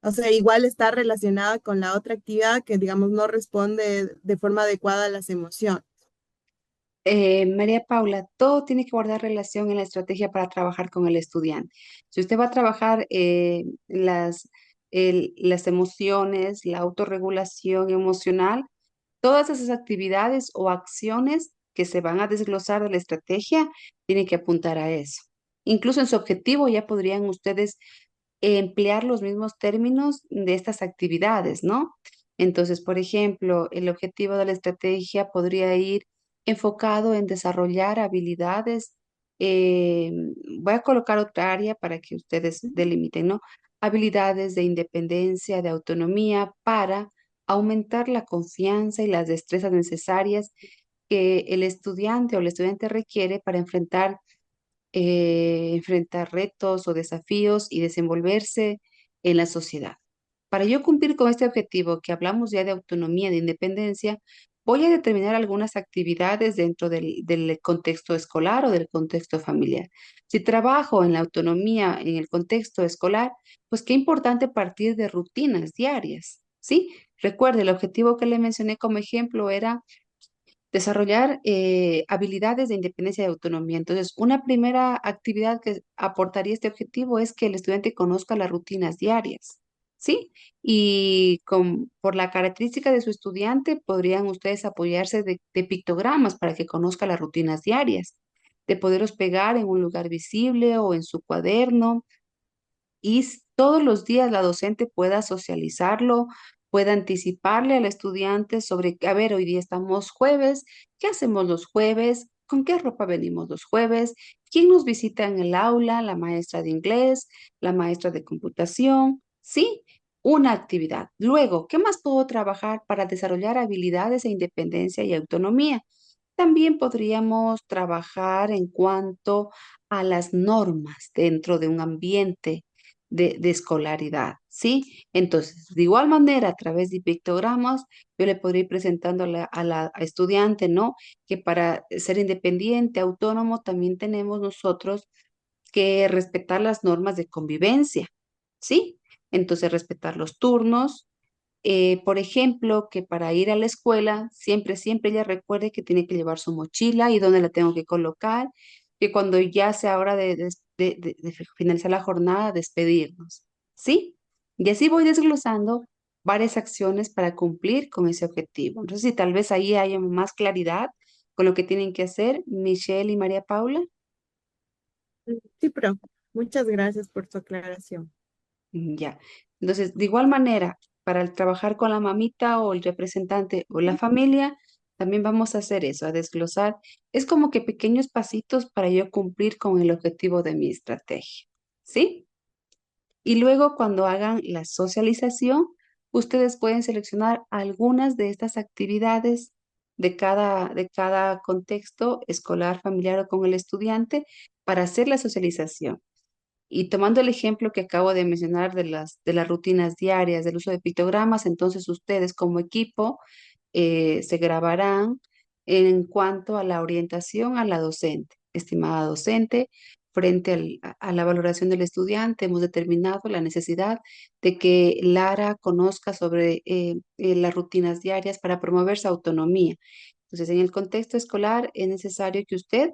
O sea, igual está relacionada con la otra actividad que, digamos, no responde de forma adecuada a las emociones. María Paula, todo tiene que guardar relación en la estrategia para trabajar con el estudiante. Si usted va a trabajar las emociones, la autorregulación emocional, Todas esas actividades o acciones que se van a desglosar de la estrategia tienen que apuntar a eso. Incluso en su objetivo ya podrían ustedes emplear los mismos términos de estas actividades, ¿no? Entonces, por ejemplo, el objetivo de la estrategia podría ir enfocado en desarrollar habilidades. eh, Voy a colocar otra área para que ustedes delimiten, ¿no? Habilidades de independencia, de autonomía para aumentar la confianza y las destrezas necesarias que el estudiante o el estudiante requiere para enfrentar retos o desafíos y desenvolverse en la sociedad. Para yo cumplir con este objetivo, que hablamos ya de autonomía, de independencia, voy a determinar algunas actividades dentro del contexto escolar o del contexto familiar. Si trabajo en la autonomía en el contexto escolar, pues qué importante partir de rutinas diarias, ¿sí? Recuerde, el objetivo que le mencioné como ejemplo era desarrollar habilidades de independencia y autonomía. Entonces, una primera actividad que aportaría este objetivo es que el estudiante conozca las rutinas diarias, ¿sí? Y por la característica de su estudiante, podrían ustedes apoyarse de pictogramas para que conozca las rutinas diarias, de poderlos pegar en un lugar visible o en su cuaderno y todos los días la docente pueda socializarlo, pueda anticiparle al estudiante sobre, a ver, hoy día estamos jueves, ¿qué hacemos los jueves? ¿Con qué ropa venimos los jueves? ¿Quién nos visita en el aula? La maestra de inglés, la maestra de computación, ¿sí? Una actividad. Luego, ¿qué más puedo trabajar para desarrollar habilidades de independencia y autonomía? También podríamos trabajar en cuanto a las normas dentro de un ambiente de escolaridad, ¿sí? Entonces, de igual manera, a través de pictogramas, yo le podría ir presentando a la estudiante, ¿no? Que para ser independiente, autónomo, también tenemos nosotros que respetar las normas de convivencia, ¿sí? Entonces, respetar los turnos, por ejemplo, que para ir a la escuela, siempre ella recuerde que tiene que llevar su mochila y dónde la tengo que colocar, que cuando ya sea hora de finalizar la jornada, despedirnos, ¿sí? Y así voy desglosando varias acciones para cumplir con ese objetivo. Entonces, si tal vez ahí haya más claridad con lo que tienen que hacer, Michelle y María Paula. Sí, profe. Muchas gracias por su aclaración. Ya. Entonces, de igual manera, para el trabajar con la mamita o el representante o la familia, también vamos a hacer eso, a desglosar. Es como que pequeños pasitos para yo cumplir con el objetivo de mi estrategia. ¿Sí? Y luego, cuando hagan la socialización, ustedes pueden seleccionar algunas de estas actividades de cada contexto escolar, familiar o con el estudiante para hacer la socialización. Y tomando el ejemplo que acabo de mencionar de las rutinas diarias, del uso de pictogramas, entonces ustedes como equipo se grabarán en cuanto a la orientación a la docente. Estimada docente, frente a la valoración del estudiante, hemos determinado la necesidad de que Lara conozca sobre las rutinas diarias para promover su autonomía. Entonces, en el contexto escolar es necesario que usted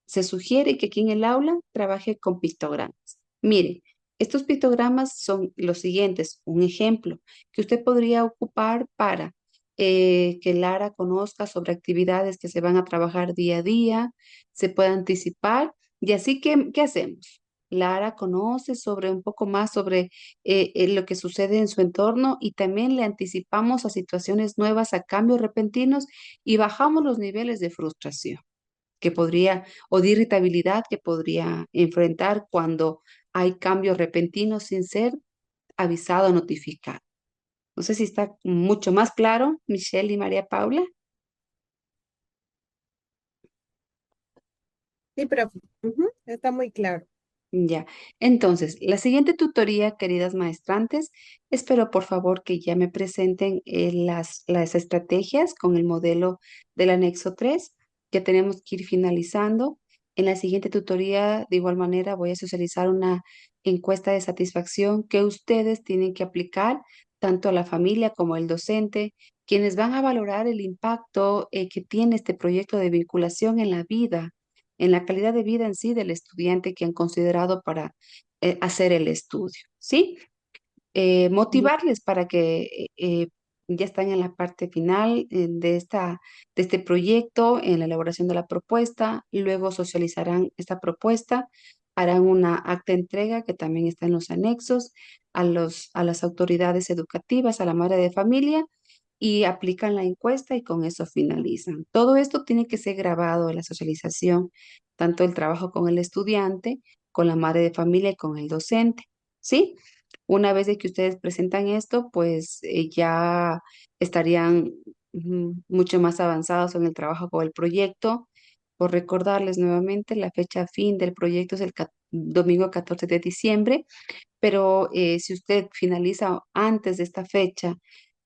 se sugiere que aquí en el aula trabaje con pictogramas. Mire, estos pictogramas son los siguientes, un ejemplo que usted podría ocupar para que Lara conozca sobre actividades que se van a trabajar día a día, se pueda anticipar y así que, ¿qué hacemos? Lara conoce sobre un poco más sobre lo que sucede en su entorno y también le anticipamos a situaciones nuevas, a cambios repentinos y bajamos los niveles de frustración que podría o de irritabilidad que podría enfrentar cuando hay cambios repentinos sin ser avisado o notificado. No sé si está mucho más claro, Michelle y María Paula. Sí, profe. Ujú, está muy claro. Ya. Entonces, la siguiente tutoría, queridas maestrantes, espero por favor que ya me presenten las estrategias con el modelo del anexo 3. Ya tenemos que ir finalizando. En la siguiente tutoría, de igual manera, voy a socializar una encuesta de satisfacción que ustedes tienen que aplicar tanto a la familia como al docente, quienes van a valorar el impacto que tiene este proyecto de vinculación en la vida, en la calidad de vida en sí del estudiante que han considerado para hacer el estudio, ¿sí? Bien. Motivarles para que ya están en la parte final de este proyecto, en la elaboración de la propuesta. Luego socializarán esta propuesta, harán una acta de entrega que también está en los anexos a las autoridades educativas, a la madre de familia y aplican la encuesta y con eso finalizan. Todo esto tiene que ser grabado en la socialización, tanto el trabajo con el estudiante, con la madre de familia y con el docente, ¿sí? Una vez de que ustedes presentan esto, pues ya estarían mucho más avanzados en el trabajo con el proyecto. Por recordarles nuevamente, la fecha fin del proyecto es el domingo 14 de diciembre, pero si usted finaliza antes de esta fecha,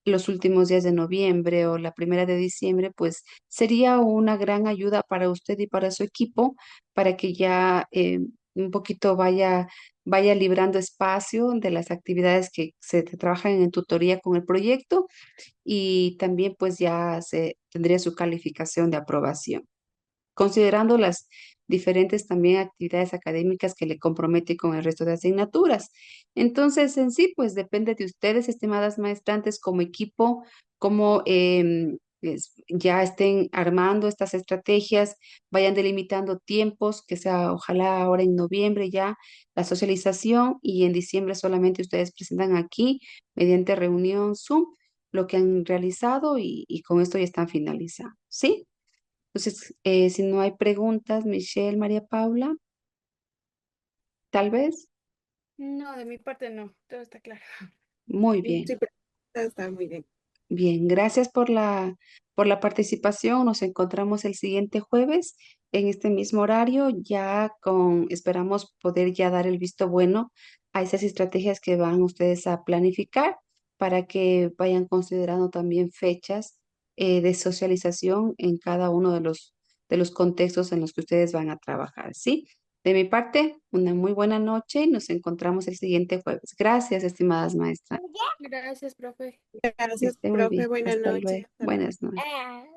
los últimos días de noviembre o la primera de diciembre, pues sería una gran ayuda para usted y para su equipo para que ya un poquito vaya librando espacio de las actividades que se trabajan en tutoría con el proyecto y también pues ya se tendría su calificación de aprobación considerando las diferentes también actividades académicas que le compromete con el resto de asignaturas. Entonces, en sí, pues depende de ustedes, estimadas maestrantes, como equipo, cómo ya estén armando estas estrategias, vayan delimitando tiempos, que sea ojalá ahora en noviembre ya la socialización y en diciembre solamente ustedes presentan aquí mediante reunión Zoom lo que han realizado y con esto ya están finalizados. ¿Sí? Entonces, si no hay preguntas, Michelle, María Paula, tal vez. No, de mi parte no, todo está claro. Muy Sí, bien, pero está muy bien. bien. Gracias por la participación. Nos encontramos el siguiente jueves en este mismo horario, ya esperamos poder ya dar el visto bueno a esas estrategias que van ustedes a planificar para que vayan considerando también fechas de socialización en cada uno de los contextos en los que ustedes van a trabajar, ¿sí? De mi parte, una muy buena noche y nos encontramos el siguiente jueves. Gracias, estimadas maestras. Gracias, profe. Que Gracias, esté muy profe. bien. Buenas Hasta noches. luego. Hasta luego. Buenas noches.